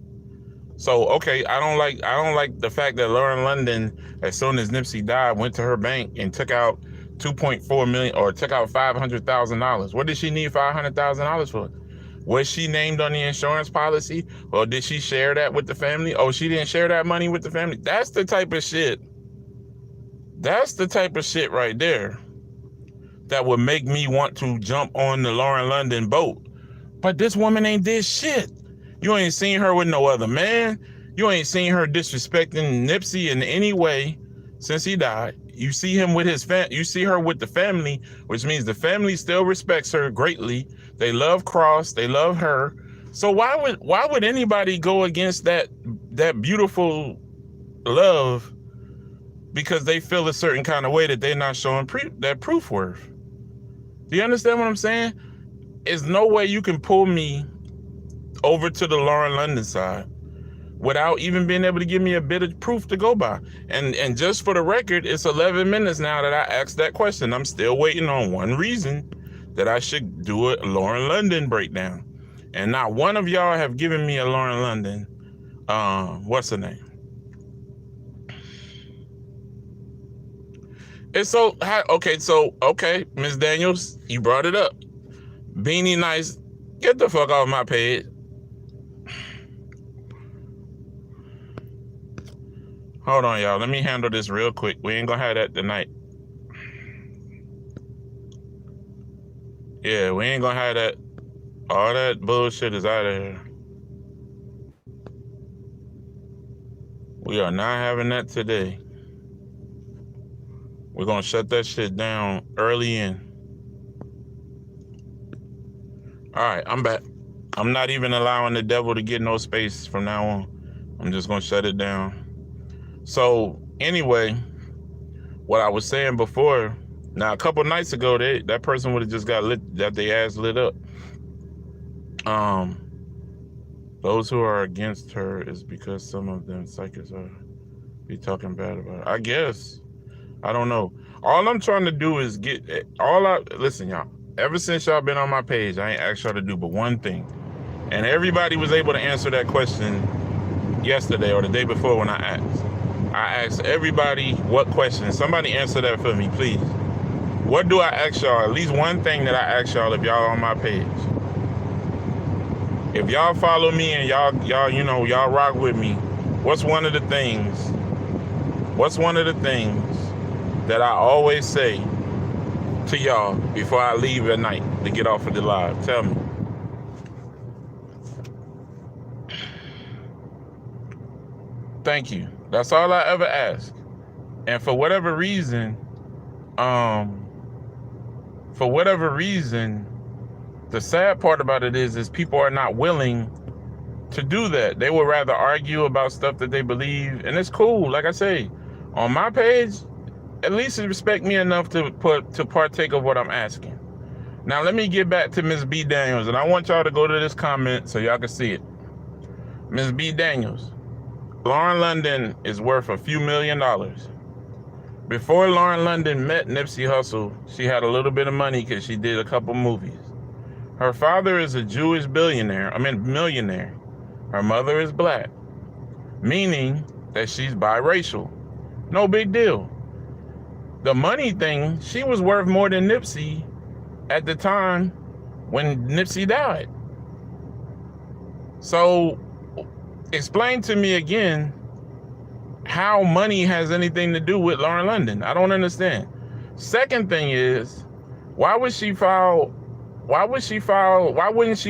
So okay, I don't like the fact that Lauren London, as soon as Nipsey died, went to her bank and took out $2.4 million or took out $500,000. What did she need $500,000 for? Was she named on the insurance policy, or did she share that with the family? Oh, she didn't share that money with the family. That's the type of shit. That's the type of shit right there that would make me want to jump on the Lauren London boat. But this woman ain't did shit. You ain't seen her with no other man. You ain't seen her disrespecting Nipsey in any way since he died. You see him with his you see her with the family, which means the family still respects her greatly. They love Cross, they love her. So why would anybody go against that beautiful love because they feel a certain kind of way that they're not showing that proof worth? Do you understand what I'm saying? There's no way you can pull me over to the Lauren London side without even being able to give me a bit of proof to go by. And just for the record, it's 11 minutes now that I asked that question. I'm still waiting on one reason that I should do a Lauren London breakdown. And not one of y'all have given me a Lauren London, what's her name? It's so, okay, Ms. Daniels, you brought it up. Beanie Nice, get the fuck off my page. Hold on, y'all. Let me handle this real quick. We ain't gonna have that tonight. Yeah, we ain't gonna have that. All that bullshit is out of here. We are not having that today. We're gonna shut that shit down early in. All right, I'm back. I'm not even allowing the devil to get no space from now on. I'm just gonna shut it down. So anyway, what I was saying before, now a couple nights ago, that person would have just got their ass lit up. Those who are against her is because some of them psychics are be talking bad about her. I guess. I don't know. All I'm trying to do is listen, y'all. Ever since y'all been on my page, I ain't asked y'all to do but one thing. And everybody was able to answer that question yesterday or the day before when I asked. I asked everybody what question. Somebody answer that for me, please. What do I ask y'all? At least one thing that I ask y'all if y'all on my page. If y'all follow me and y'all rock with me, what's one of the things that I always say to y'all before I leave at night to get off of the live? Tell me. Thank you. That's all I ever ask. And for whatever reason, the sad part about it is people are not willing to do that. They would rather argue about stuff that they believe, and it's cool. Like I say, on my page, at least respect me enough to partake of what I'm asking. Now let me get back to Ms. B. Daniels, and I want y'all to go to this comment so y'all can see it. Ms. B. Daniels, Lauren London is worth a few $1 million. Before Lauren London met Nipsey Hussle, she had a little bit of money because she did a couple movies. Her father is a Jewish millionaire. Her mother is black, meaning that she's biracial. No big deal. The money thing, she was worth more than Nipsey at the time when Nipsey died. So explain to me again how money has anything to do with Lauren London. I don't understand. Second thing is, why wouldn't she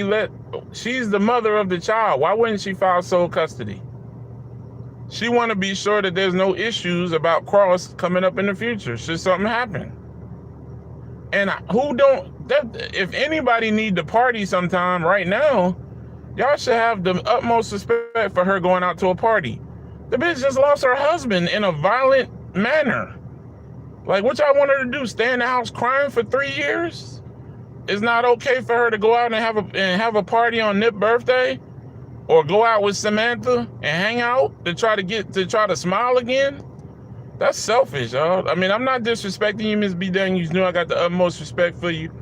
let, she's the mother of the child. Why wouldn't she file sole custody? She want to be sure that there's no issues about Cross coming up in the future should something happen. And if anybody need to party sometime right now, y'all should have the utmost respect for her going out to a party. The bitch just lost her husband in a violent manner. Like, what y'all want her to do? Stay in the house crying for 3 years? It's not okay for her to go out and have a party on Nip's birthday, or go out with Samantha and hang out to try to smile again. That's selfish, y'all. I mean, I'm not disrespecting you, Ms. B. Daniels. You know I got the utmost respect for you,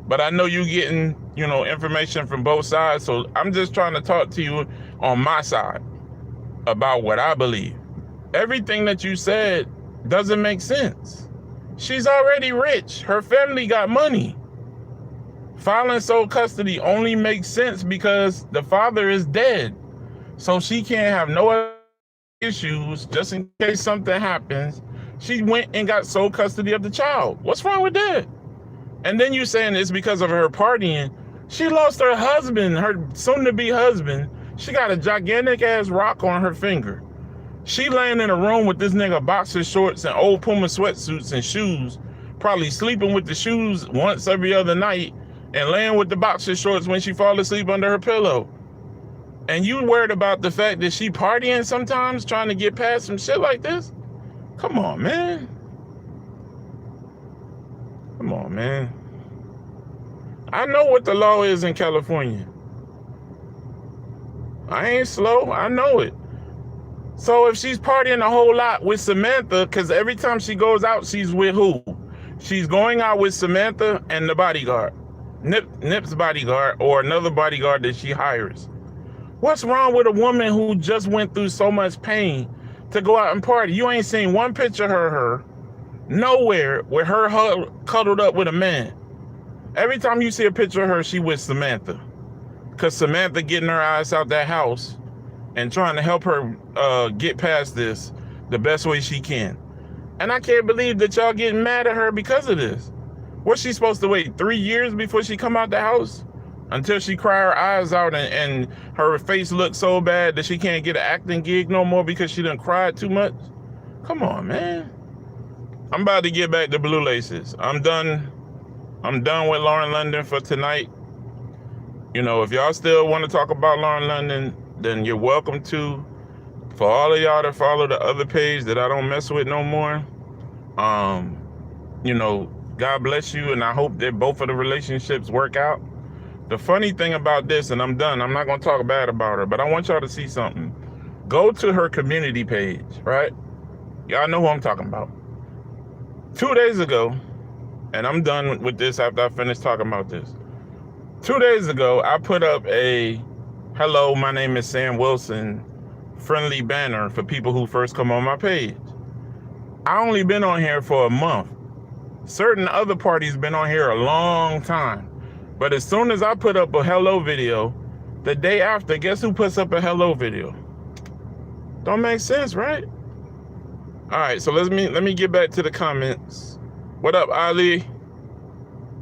but I know you getting, information from both sides. So I'm just trying to talk to you on my side about what I believe. Everything that you said doesn't make sense. She's already rich. Her family got money. Filing sole custody only makes sense because the father is dead. So she can't have no other issues just in case something happens. She went and got sole custody of the child. What's wrong with that? And then you saying it's because of her partying. She lost her husband, her soon-to-be husband. She got a gigantic ass rock on her finger. She laying in a room with this nigga boxer shorts and old Puma sweatsuits and shoes, probably sleeping with the shoes once every other night and laying with the boxer shorts when she fall asleep under her pillow. And you worried about the fact that she partying sometimes, trying to get past some shit like this? Come on, man. Come on, man. I know what the law is in California. I ain't slow. I know it. So if she's partying a whole lot with Samantha, because every time she goes out, she's with who? She's going out with Samantha and the bodyguard. Nip's bodyguard, or another bodyguard that she hires. What's wrong with a woman who just went through so much pain to go out and party? You ain't seen one picture of her nowhere with her cuddled up with a man. Every time you see a picture of her, she with Samantha. Because Samantha getting her ass out that house and trying to help her get past this the best way she can. And I can't believe that y'all getting mad at her because of this. What's she supposed to wait 3 years before she come out the house? Until she cry her eyes out and her face looks so bad that she can't get an acting gig no more because she done cried too much? Come on, man. I'm about to get back to Blue Laces. I'm done with Lauren London for tonight. If y'all still want to talk about Lauren London, then you're welcome to. For all of y'all that follow the other page that I don't mess with no more, God bless you, and I hope that both of the relationships work out. The funny thing about this, and I'm done, I'm not going to talk bad about her, but I want y'all to see something. Go to her community page, right? Y'all know who I'm talking about. 2 days ago, and I'm done with this after I finish talking about this. 2 days ago, I put up a "Hello, my name is Sam Wilson" friendly banner for people who first come on my page. I only been on here for a month. Certain other parties been on here a long time. But as soon as I put up a hello video, the day after, guess who puts up a hello video? Don't make sense, right? All right, so let me get back to the comments. What up, Ali?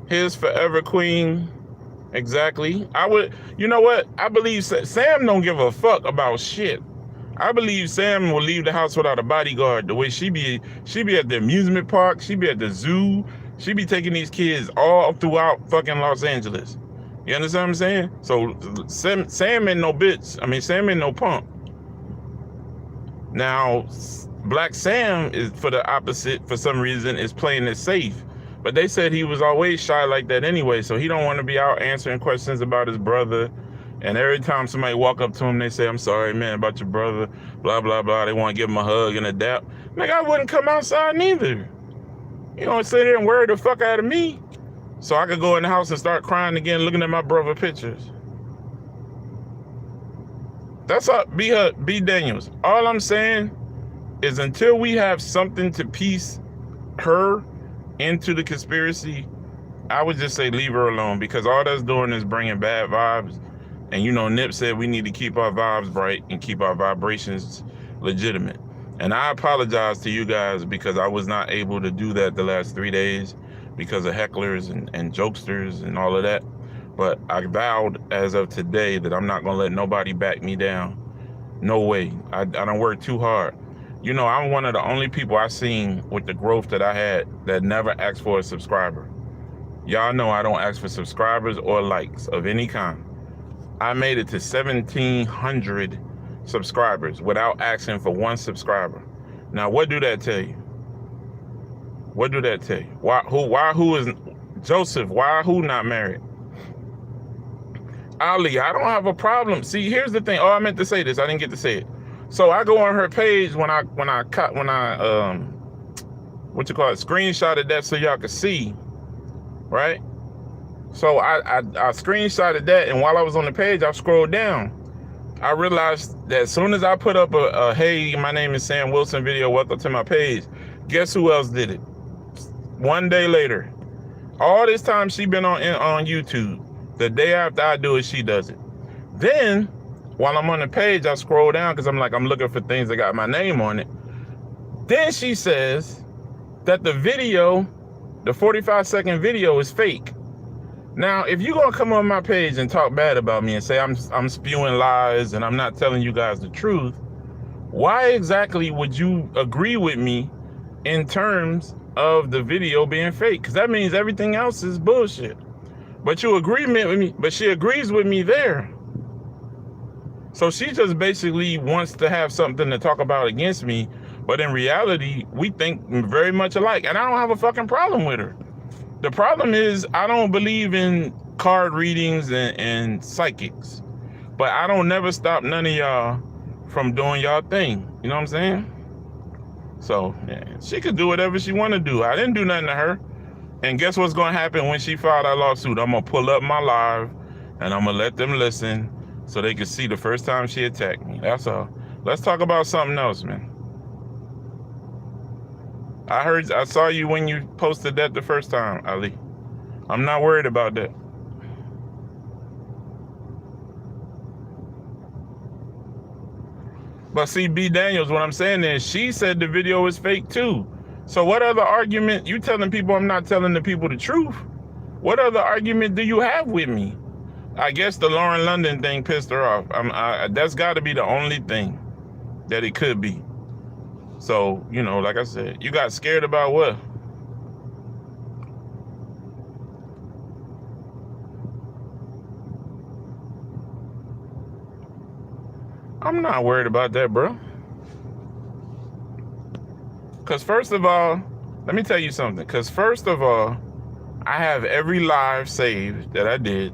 His forever queen. Exactly. I would. You know what? I believe Sam don't give a fuck about shit. I believe Sam will leave the house without a bodyguard. The way she be at the amusement park. She be at the zoo. She be taking these kids all throughout fucking Los Angeles. You understand what I'm saying? So Sam ain't no bitch. I mean, Sam ain't no punk. Now, Black Sam is, for the opposite, for some reason, is playing it safe. But they said he was always shy like that anyway, so he don't want to be out answering questions about his brother. And every time somebody walk up to him, they say, I'm sorry, man, about your brother, blah, blah, blah. They want to give him a hug and a dap. Like, I wouldn't come outside neither. You don't sit there and worry the fuck out of me. So I could go in the house and start crying again, looking at my brother pictures. That's up, B Daniels. All I'm saying is until we have something to piece her into the conspiracy, I would just say leave her alone, because all that's doing is bringing bad vibes. And you know, Nip said we need to keep our vibes bright and keep our vibrations legitimate. And I apologize to you guys because I was not able to do that the last 3 days because of hecklers and jokesters and all of that. But I vowed as of today that I'm not going to let nobody back me down. No way. I don't work too hard. You know, I'm one of the only people I seen with the growth that I had that never asked for a subscriber. Y'all know I don't ask for subscribers or likes of any kind. I made it to 1,700 subscribers without asking for one subscriber. Now, what do that tell you? What do that tell you? Who is Joseph? Why who not married? Ali, I don't have a problem. See, here's the thing. Oh, I meant to say this. I didn't get to say it. So I go on her page when I screenshotted that so y'all could see, right? So I screenshotted that, and while I was on the page, I scrolled down. I realized that as soon as I put up a hey, my name is Sam Wilson video, welcome to my page, guess who else did it? 1 day later. All this time she been on YouTube. The day after I do it, she does it. Then, while I'm on the page, I scroll down because I'm looking for things that got my name on it. Then she says that the video, the 45-second video, is fake. Now, if you're going to come on my page and talk bad about me and say I'm spewing lies and I'm not telling you guys the truth, why exactly would you agree with me in terms of the video being fake? Because that means everything else is bullshit. But you agree with me, but she agrees with me there. So she just basically wants to have something to talk about against me, but in reality, we think very much alike. And I don't have a fucking problem with her. The problem is I don't believe in card readings and psychics, but I don't never stop none of y'all from doing y'all thing. You know what I'm saying? So yeah, she could do whatever she want to do. I didn't do nothing to her. And guess what's going to happen when she filed that lawsuit? I'm going to pull up my live and I'm going to let them listen so they can see the first time she attacked me. That's all. Let's talk about something else, man. I saw you when you posted that the first time, Ali. I'm not worried about that. But see, B Daniels, what I'm saying is she said the video was fake too. So what other argument? You telling people I'm not telling the people the truth? What other argument do you have with me? I guess the Lauren London thing pissed her off. That's got to be the only thing that it could be. So, you know, like I said, you got scared about what? I'm not worried about that, bro. Because first of all, let me tell you something. Because first of all, I have every live saved that I did.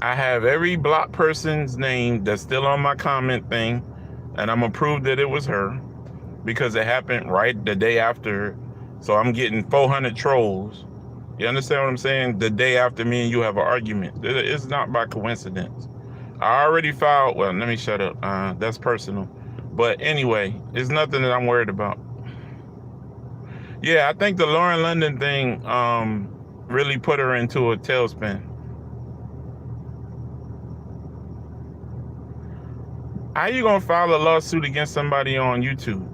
I have every blocked person's name that's still on my comment thing. And I'm going to prove that it was her. Because it happened right the day after. So I'm getting 400 trolls. You understand what I'm saying? The day after me and you have an argument. It's not by coincidence. I already filed. Well, let me shut up. That's personal. But anyway, it's nothing that I'm worried about. Yeah, I think the Lauren London thing really put her into a tailspin. How you gonna file a lawsuit against somebody on YouTube?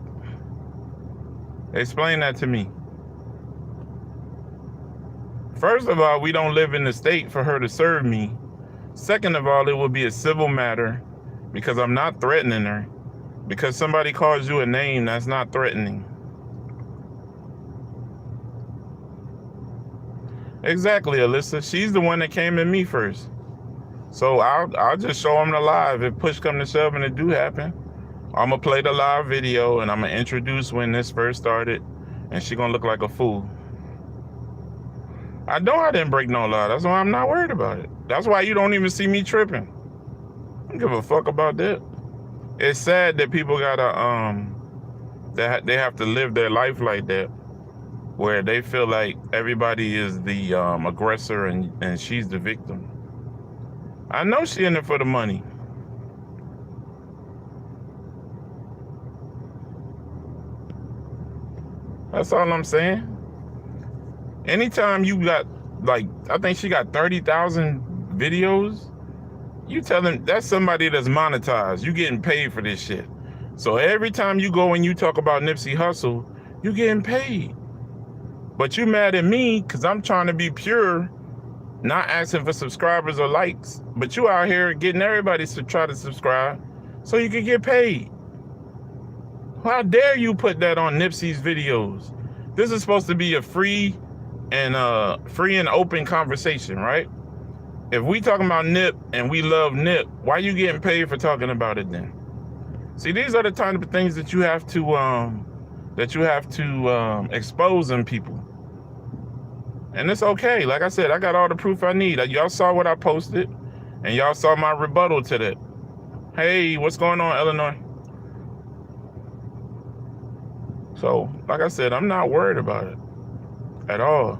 Explain that to me. First of all, we don't live in the state for her to serve me. Second of all, it will be a civil matter because I'm not threatening her. Because somebody calls you a name, that's not threatening. Exactly, Alyssa. She's the one that came at me first. So I'll just show them the live. If push come to shove and it do happen, I'm going to play the live video and I'm going to introduce when this first started. And she going to look like a fool. I know I didn't break no law. That's why I'm not worried about it. That's why you don't even see me tripping. I don't give a fuck about that. It's sad that people gotta that they have to live their life like that, where they feel like everybody is the aggressor and she's the victim. I know she in it for the money. That's all I'm saying. Anytime you got, like, I think she got 30,000 videos, you tell them that's somebody that's monetized. You getting paid for this shit. So every time you go and you talk about Nipsey Hussle, you getting paid. But you mad at me because I'm trying to be pure, not asking for subscribers or likes. But you out here getting everybody to try to subscribe so you can get paid. How dare you put that on Nipsey's videos? This is supposed to be a free and open conversation, right? If we talking about Nip and we love Nip, why you getting paid for talking about it then? See, these are the type of things that you have to expose in people. And it's okay. Like I said, I got all the proof I need. Y'all saw what I posted, and y'all saw my rebuttal to that. Hey, what's going on, Illinois? So, like I said, I'm not worried about it at all.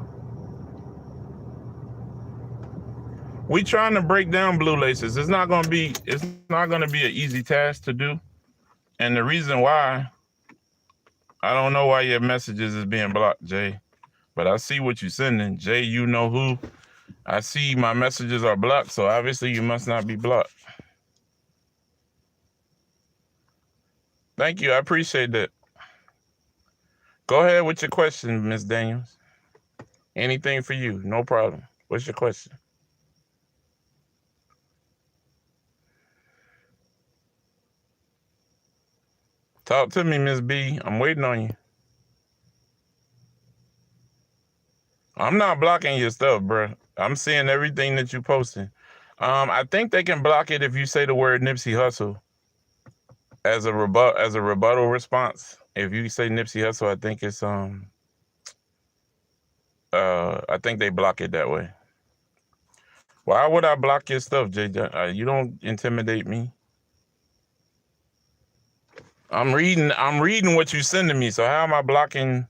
We trying to break down blue laces. It's not gonna be an easy task to do. And the reason why, I don't know why your messages is being blocked, Jay. But I see what you're sending. Jay, you know who. I see my messages are blocked, so obviously you must not be blocked. Thank you, I appreciate that. Go ahead with your question, Miss Daniels. Anything for you, no problem. What's your question? Talk to me, Miss B. I'm waiting on you. I'm not blocking your stuff, bro. I'm seeing everything that you posting. I think they can block it if you say the word Nipsey Hussle as a rebuttal response. If you say Nipsey Hussle, I think it's I think they block it that way. Why would I block your stuff, JJ? You don't intimidate me. I'm reading what you sending me. So how am I blocking?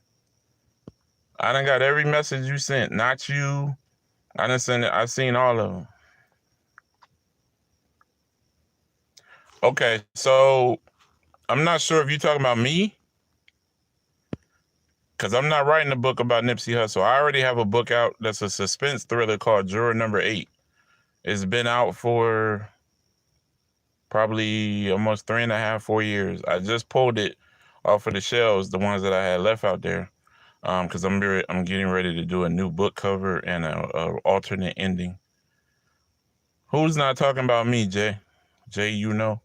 I done got every message you sent. Not you. I done send it. I seen all of them. Okay, so I'm not sure if you're talking about me, because I'm not writing a book about Nipsey Hussle. I already have a book out that's a suspense thriller called Juror Number 8. It's been out for probably almost 3.5, 4 years. I just pulled it off of the shelves, the ones that I had left out there, because I'm getting ready to do a new book cover and a alternate ending. Who's not talking about me, Jay? Jay, you know.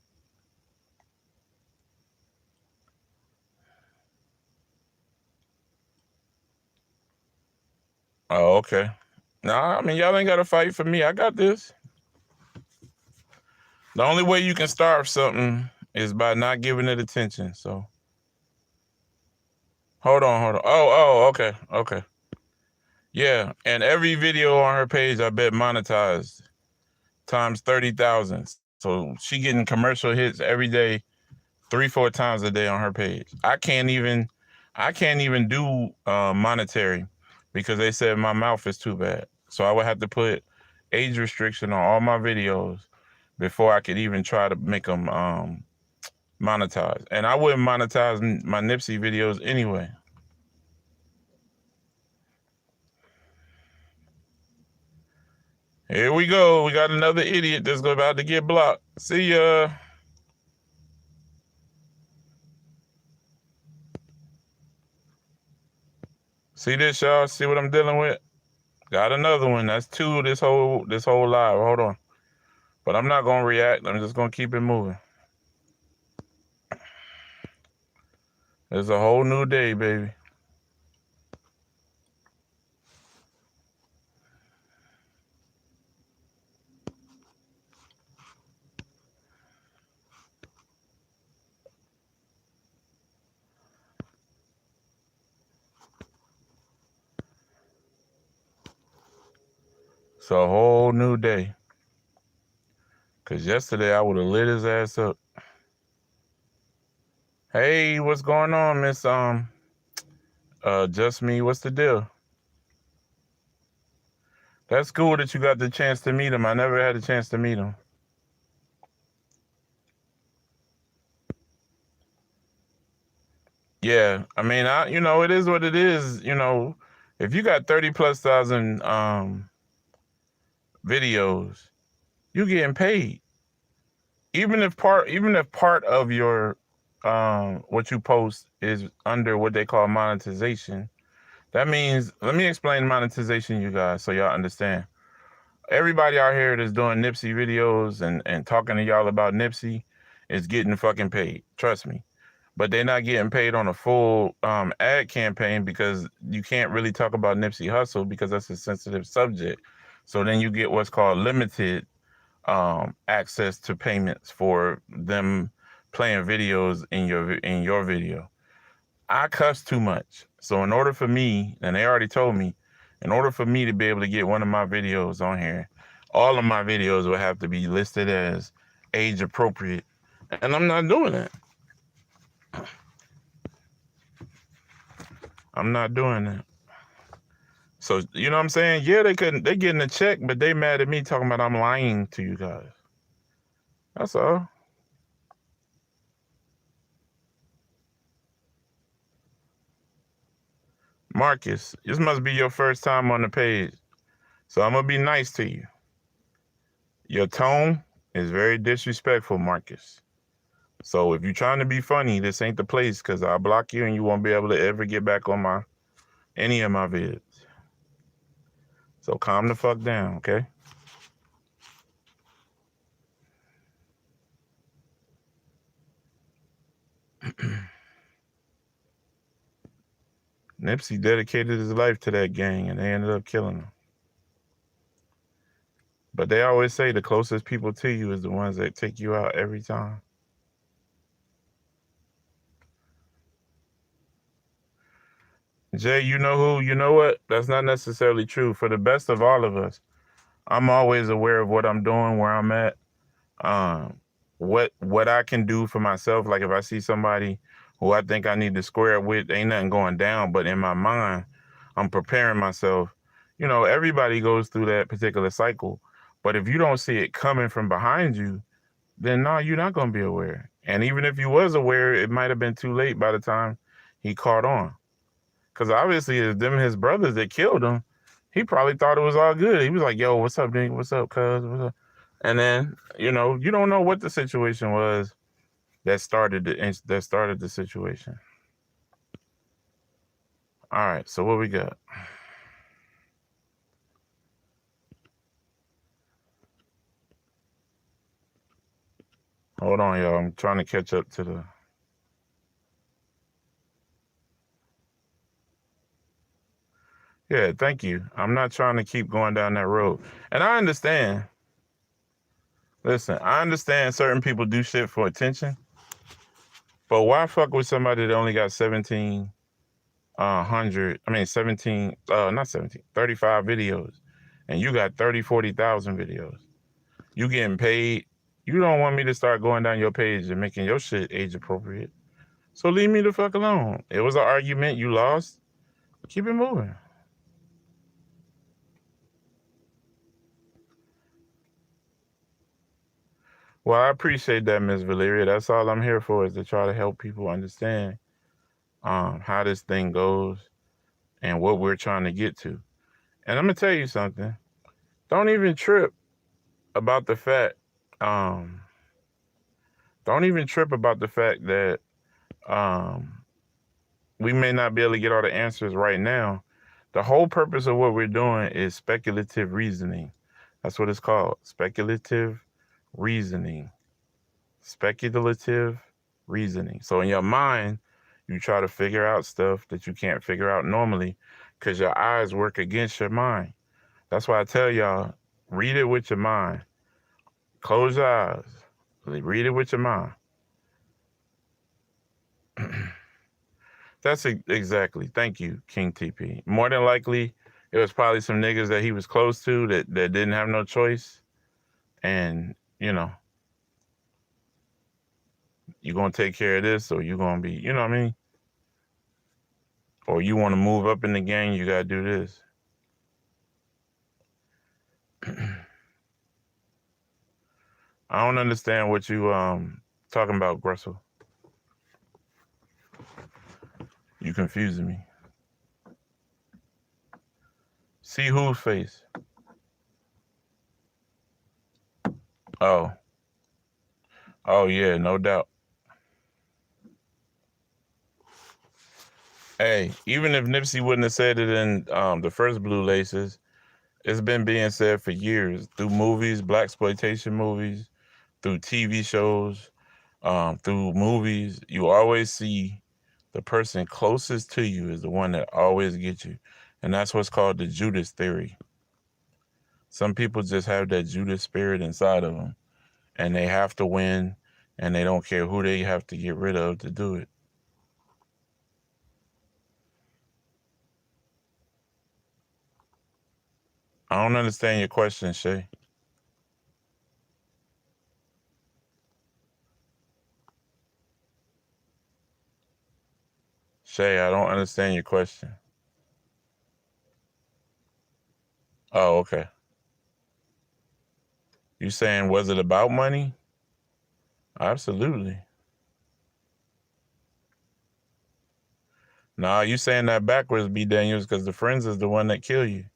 Oh, okay. Nah, I mean, y'all ain't got to fight for me. I got this. The only way you can starve something is by not giving it attention. So, hold on. Oh, okay. Yeah, and every video on her page, I bet monetized times 30,000. So she getting commercial hits every day, 3-4 times a day on her page. I can't even do monetary because they said my mouth is too bad. So I would have to put age restriction on all my videos before I could even try to make them monetize. And I wouldn't monetize my Nipsey videos anyway. Here we go. We got another idiot that's about to get blocked. See ya. See this, y'all? See what I'm dealing with? Got another one. That's two this whole live. Hold on. But I'm not gonna react. I'm just gonna keep it moving. It's a whole new day, baby. It's a whole new day. Cause yesterday I would have lit his ass up. Hey, what's going on, Miss Just Me? What's the deal? That's cool that you got the chance to meet him. I never had a chance to meet him. Yeah, I mean, it is what it is. If you got 30 plus thousand videos, you getting paid. Even if part of your what you post is under what they call monetization, that means, let me explain monetization, you guys, so y'all understand. Everybody out here that's doing Nipsey videos and talking to y'all about Nipsey is getting fucking paid. Trust me. But they're not getting paid on a full ad campaign because you can't really talk about Nipsey Hussle because that's a sensitive subject. So then you get what's called limited access to payments for them playing videos in your video. I cuss too much. So in order for me, and they already told me, in order for me to be able to get one of my videos on here, all of my videos would have to be listed as age appropriate. And I'm not doing that. I'm not doing that. So, you know what I'm saying? Yeah, they getting a check, but they mad at me talking about I'm lying to you guys. That's all. Marcus, this must be your first time on the page. So I'm going to be nice to you. Your tone is very disrespectful, Marcus. So if you're trying to be funny, this ain't the place because I'll block you and you won't be able to ever get back on any of my vids. So calm the fuck down, okay? Nipsey dedicated his life to that gang and they ended up killing him. But they always say the closest people to you is the ones that take you out every time. Jay, you know who? You know what? That's not necessarily true. For the best of all of us, I'm always aware of what I'm doing, where I'm at, what I can do for myself. Like if I see somebody who I think I need to square with, ain't nothing going down, but in my mind, I'm preparing myself. Everybody goes through that particular cycle. But if you don't see it coming from behind you, then no, you're not going to be aware. And even if you was aware, it might have been too late by the time he caught on. Because obviously, it's them his brothers that killed him. He probably thought it was all good. He was like, yo, what's up, nigga? What's up, cuz? What's up? And then, you don't know what the situation was that started the situation. All right, so what we got? Hold on, y'all. I'm trying to catch up to the... Yeah, thank you. I'm not trying to keep going down that road. And I understand. Listen, I understand certain people do shit for attention. But why fuck with somebody that only got 17, 35 videos. And you got 30, 40,000 videos. You getting paid. You don't want me to start going down your page and making your shit age appropriate. So leave me the fuck alone. It was an argument. You lost. Keep it moving. Well, I appreciate that, Ms. Valeria. That's all I'm here for, is to try to help people understand how this thing goes and what we're trying to get to. And I'm going to tell you something. Don't even trip about the fact, that we may not be able to get all the answers right now. The whole purpose of what we're doing is speculative reasoning. That's what it's called. Speculative reasoning. Speculative reasoning. So in your mind, you try to figure out stuff that you can't figure out normally because your eyes work against your mind. That's why I tell y'all, read it with your mind. Close your eyes. Read it with your mind. That's exactly. Thank you, King TP. More than likely, it was probably some niggas that he was close to that didn't have no choice. And, you're going to take care of this, or you're going to be, you know what I mean? Or you want to move up in the game, you got to do this. I don't understand what you talking about, Grussel. You confusing me. See whose face? Oh. Oh, yeah, no doubt. Hey, even if Nipsey wouldn't have said it in the first Blue Laces, it's been being said for years through movies, blaxploitation movies, through TV shows, through movies. You always see the person closest to you is the one that always gets you. And that's what's called the Judas theory. Some people just have that Judas spirit inside of them, and they have to win, and they don't care who they have to get rid of to do it. I don't understand your question, Shay. Shay, I don't understand your question. Oh, okay. You saying, was it about money? Absolutely. Nah, you saying that backwards, B. Daniels, because the friends is the one that kill you.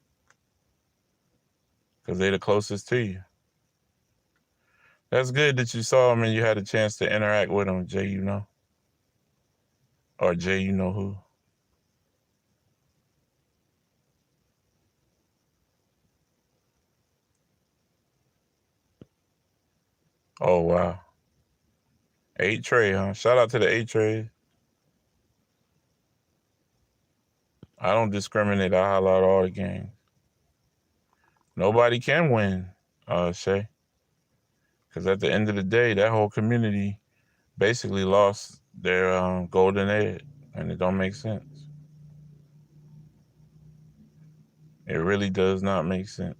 Because they the closest to you. That's good that you saw him and you had a chance to interact with him, Jay, you know. Or Jay, you know who. Oh, wow. 8 Trey, huh? Shout out to the 8 Trey. I don't discriminate. I holler out all the games. Nobody can win, Shay. Because at the end of the day, that whole community basically lost their golden egg. And it don't make sense. It really does not make sense.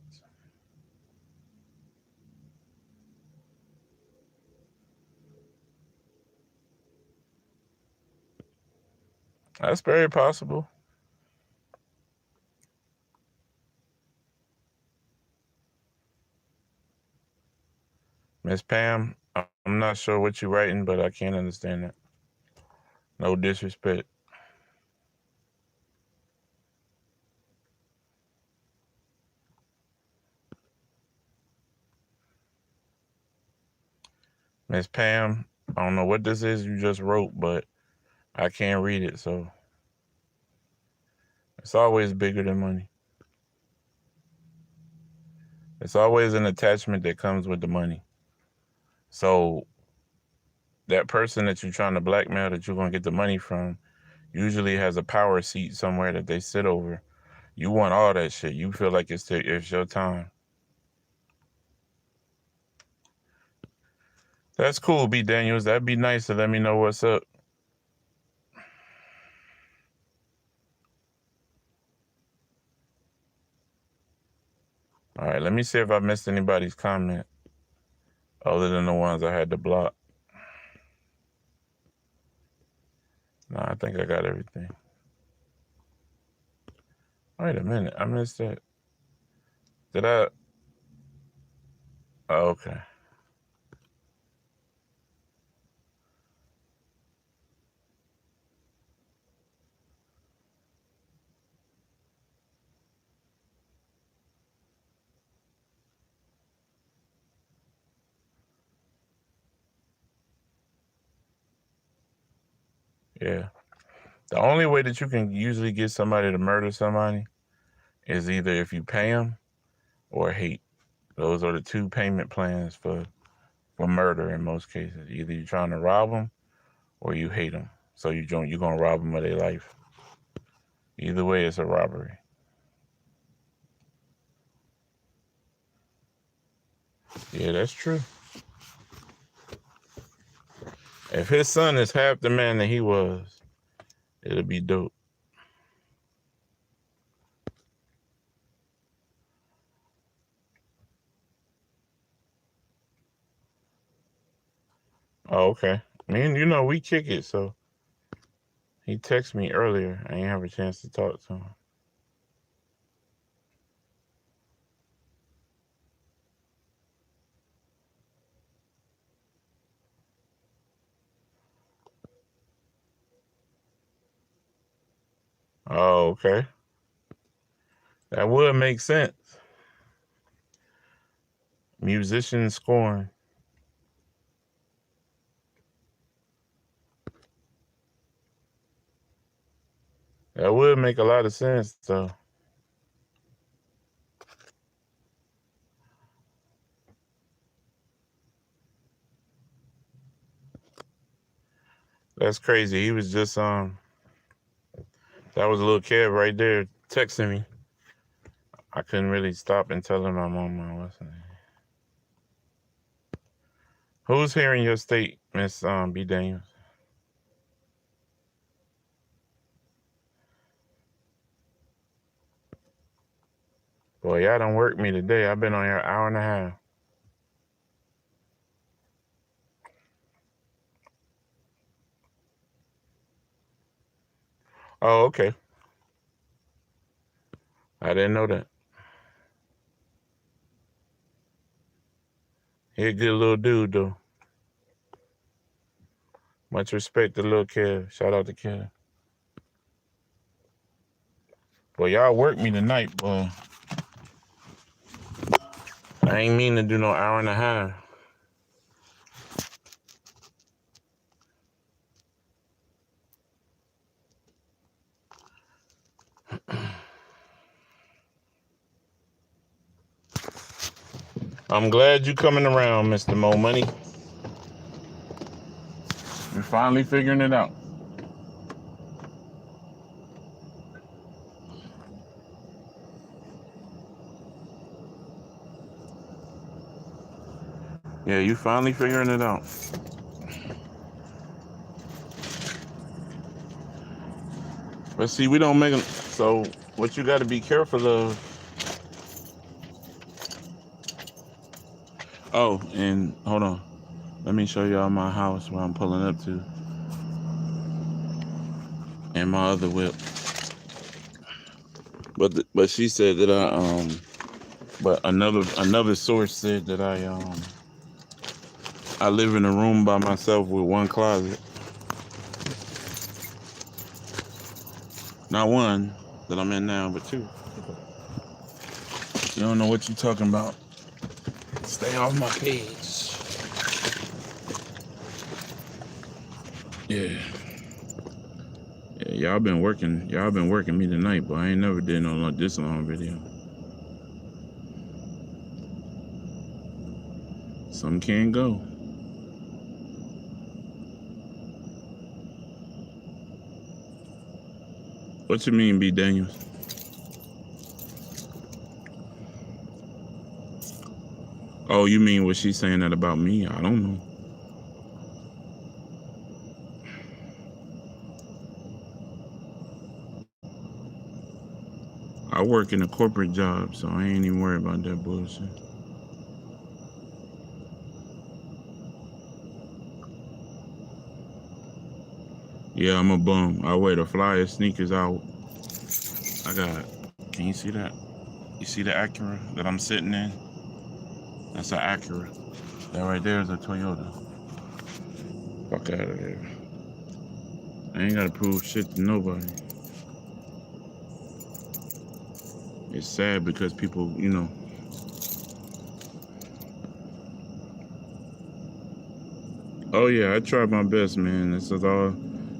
That's very possible. Miss Pam, I'm not sure what you're writing, but I can't understand that. No disrespect. Miss Pam, I don't know what this is you just wrote, but I can't read it, so it's always bigger than money. It's always an attachment that comes with the money. So that person that you're trying to blackmail that you're going to get the money from usually has a power seat somewhere that they sit over. You want all that shit. You feel like it's your time. That's cool, B. Daniels. That'd be nice to let me know what's up. All right, let me see if I missed anybody's comment other than the ones I had to block. No, I think I got everything. Wait a minute, I missed that. Did I? Oh, okay. Yeah. The only way that you can usually get somebody to murder somebody is either if you pay them or hate. Those are the two payment plans for murder in most cases. Either you're trying to rob them or you hate them. So you're going to rob them of their life. Either way, it's a robbery. Yeah, that's true. If his son is half the man that he was, it'll be dope. Oh, okay. Man, we kick it, so he texted me earlier. I ain't have a chance to talk to him. Oh, okay. That would make sense. Musician scoring. That would make a lot of sense, though. That's crazy. He was just that was a little kid right there texting me. I couldn't really stop and tell him I'm on my listening. Who's here in your state, Miss B. Daniels? Boy, y'all done worked me today. I've been on here an hour and a half. Oh, okay. I didn't know that. He a good little dude, though. Much respect to Lil Kev. Shout out to Kev. Well, y'all worked me tonight, boy. I ain't mean to do no hour and a half. I'm glad you coming around, Mr. Mo Money. You're finally figuring it out. Yeah, you finally figuring it out. But see, we don't make them. So what you got to be careful of. Oh, and hold on. Let me show y'all my house where I'm pulling up to. And my other whip. But she said that but another source said that I live in a room by myself with one closet. Not one that I'm in now, but two. You don't know what you're talking about. Stay off my page. Yeah. Yeah, y'all been working me tonight, but I ain't never did no this long video. Some can't go. What you mean, B. Daniels? Oh, you mean what she's saying that about me? I don't know. I work in a corporate job, so I ain't even worried about that bullshit. Yeah, I'm a bum. I wear the flyest sneakers out. Can you see that? You see the Acura that I'm sitting in? That's an Acura. That right there is a Toyota. Fuck out of there. I ain't gotta prove shit to nobody. It's sad because people, Oh yeah, I tried my best, man. This is all.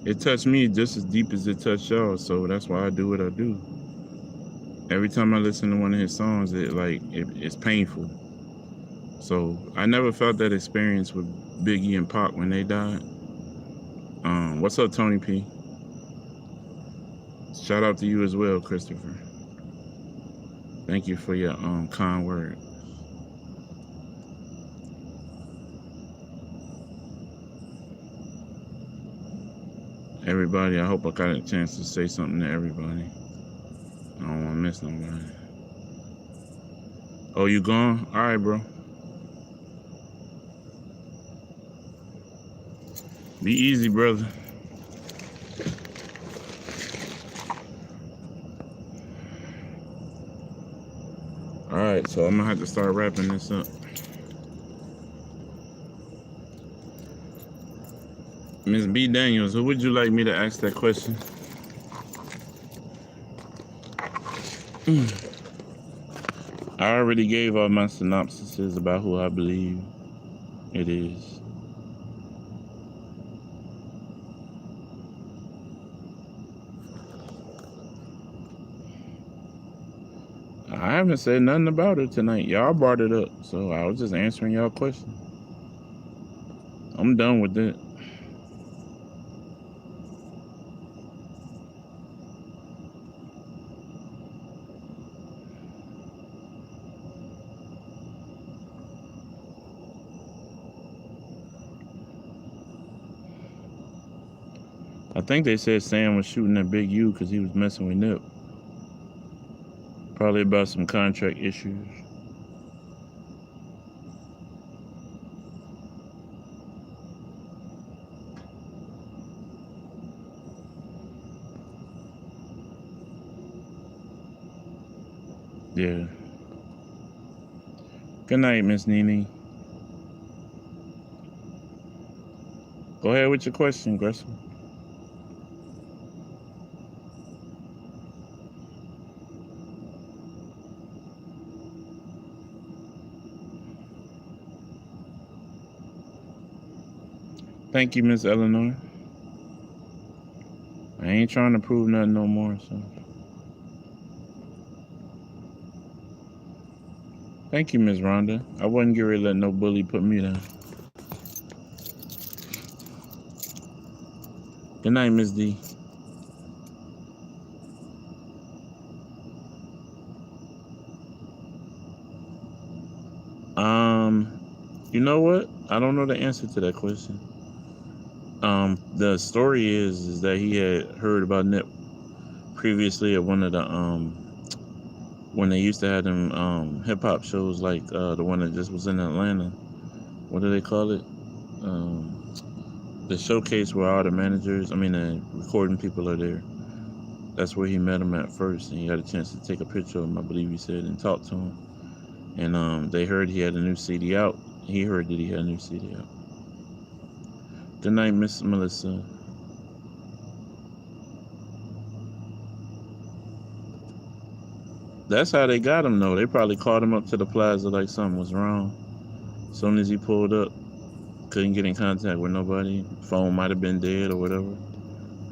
It touched me just as deep as it touched y'all, so that's why I do what I do. Every time I listen to one of his songs, it's painful. So I never felt that experience with Biggie and Pac when they died. What's up, Tony P? Shout out to you as well, Christopher. Thank you for your kind word. Everybody, I hope I got a chance to say something to everybody. I don't want to miss nobody. Oh, you gone? All right, bro. Be easy, brother. All right, so I'm gonna have to start wrapping this up. Miss B. Daniels, who would you like me to ask that question? I already gave all my synopsises about who I believe it is. I haven't said nothing about it tonight. Y'all brought it up, so I was just answering y'all questions. I'm done with it. I think they said Sam was shooting at Big U because he was messing with Nip. Probably about some contract issues. Yeah. Good night, Miss Nene. Go ahead with your question, Gressel. Thank you, Miss Eleanor. I ain't trying to prove nothing no more, so. Thank you, Miss Rhonda. I wasn't getting ready to let no bully put me down. Good night, Miss D. You know what? I don't know the answer to that question. The story is that he had heard about Nip previously at one of the when they used to have them hip hop shows like the one that just was in Atlanta. What do they call it? The showcase where all the the recording people are there. That's where he met him at first, and he got a chance to take a picture of him, I believe he said, and talk to him. And they heard he had a new CD out. He heard that he had a new CD out. Good night, Miss Melissa. That's how they got him, though. They probably called him up to the plaza like something was wrong. As soon as he pulled up, couldn't get in contact with nobody. Phone might have been dead or whatever.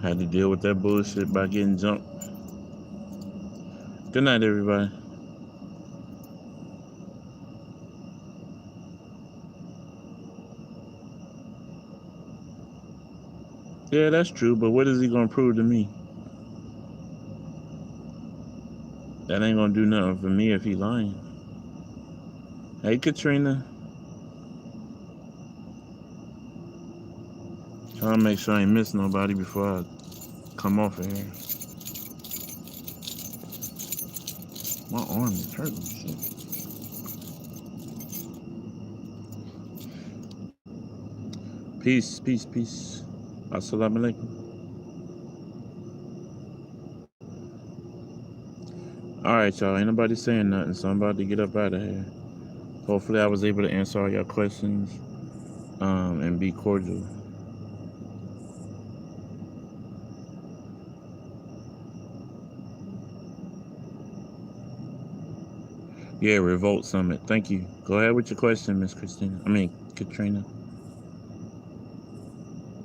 Had to deal with that bullshit by getting jumped. Good night, everybody. Yeah, that's true, but what is he gonna prove to me? That ain't gonna do nothing for me if he lying. Hey, Katrina. Trying to make sure I ain't miss nobody before I come off of here. My arm is hurting. Shit. Peace, peace, peace. Assalamu alaikum. Alright, y'all. Ain't nobody saying nothing, so I'm about to get up out of here. Hopefully I was able to answer all your questions and be cordial. Yeah, Revolt Summit. Thank you. Go ahead with your question, Miss Katrina.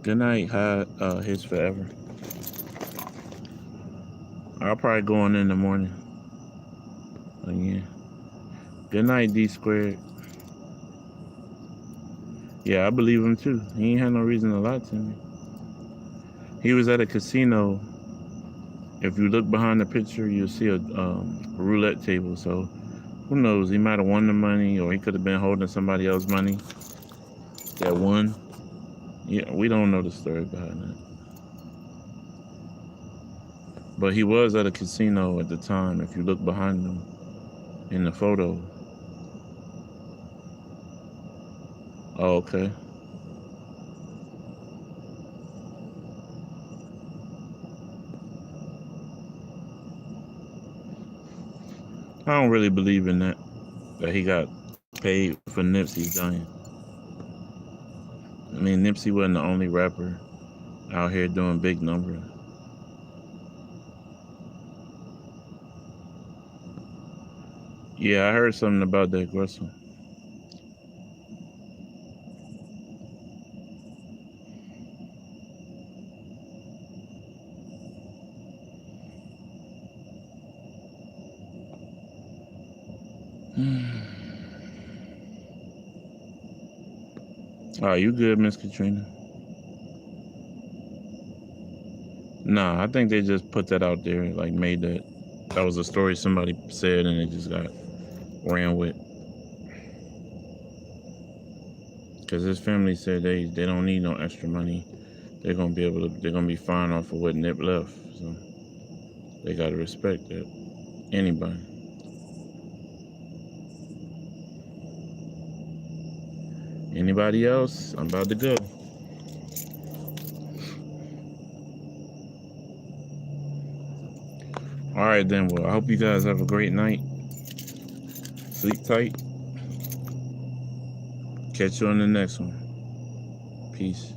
Good night, his forever. I'll probably go on in the morning. Yeah. Good night, D squared. Yeah, I believe him too. He ain't had no reason to lie to me. He was at a casino. If you look behind the picture, you'll see a roulette table. So who knows? He might have won the money, or he could have been holding somebody else's money that won. Yeah, we don't know the story behind that. But he was at a casino at the time. If you look behind him in the photo. Oh, okay. I don't really believe in that he got paid for Nipsey dying. I mean, Nipsey wasn't the only rapper out here doing big numbers. Yeah, I heard something about that, Russell. Oh, you good, Miss Katrina? Nah, I think they just put that out there, like made that. That was a story somebody said, and it just got ran with. Because his family said they don't need no extra money. They're gonna be fine off of what Nip left. So they gotta respect that. Anybody. Anybody else? I'm about to go. All right, then. Well, I hope you guys have a great night. Sleep tight. Catch you on the next one. Peace.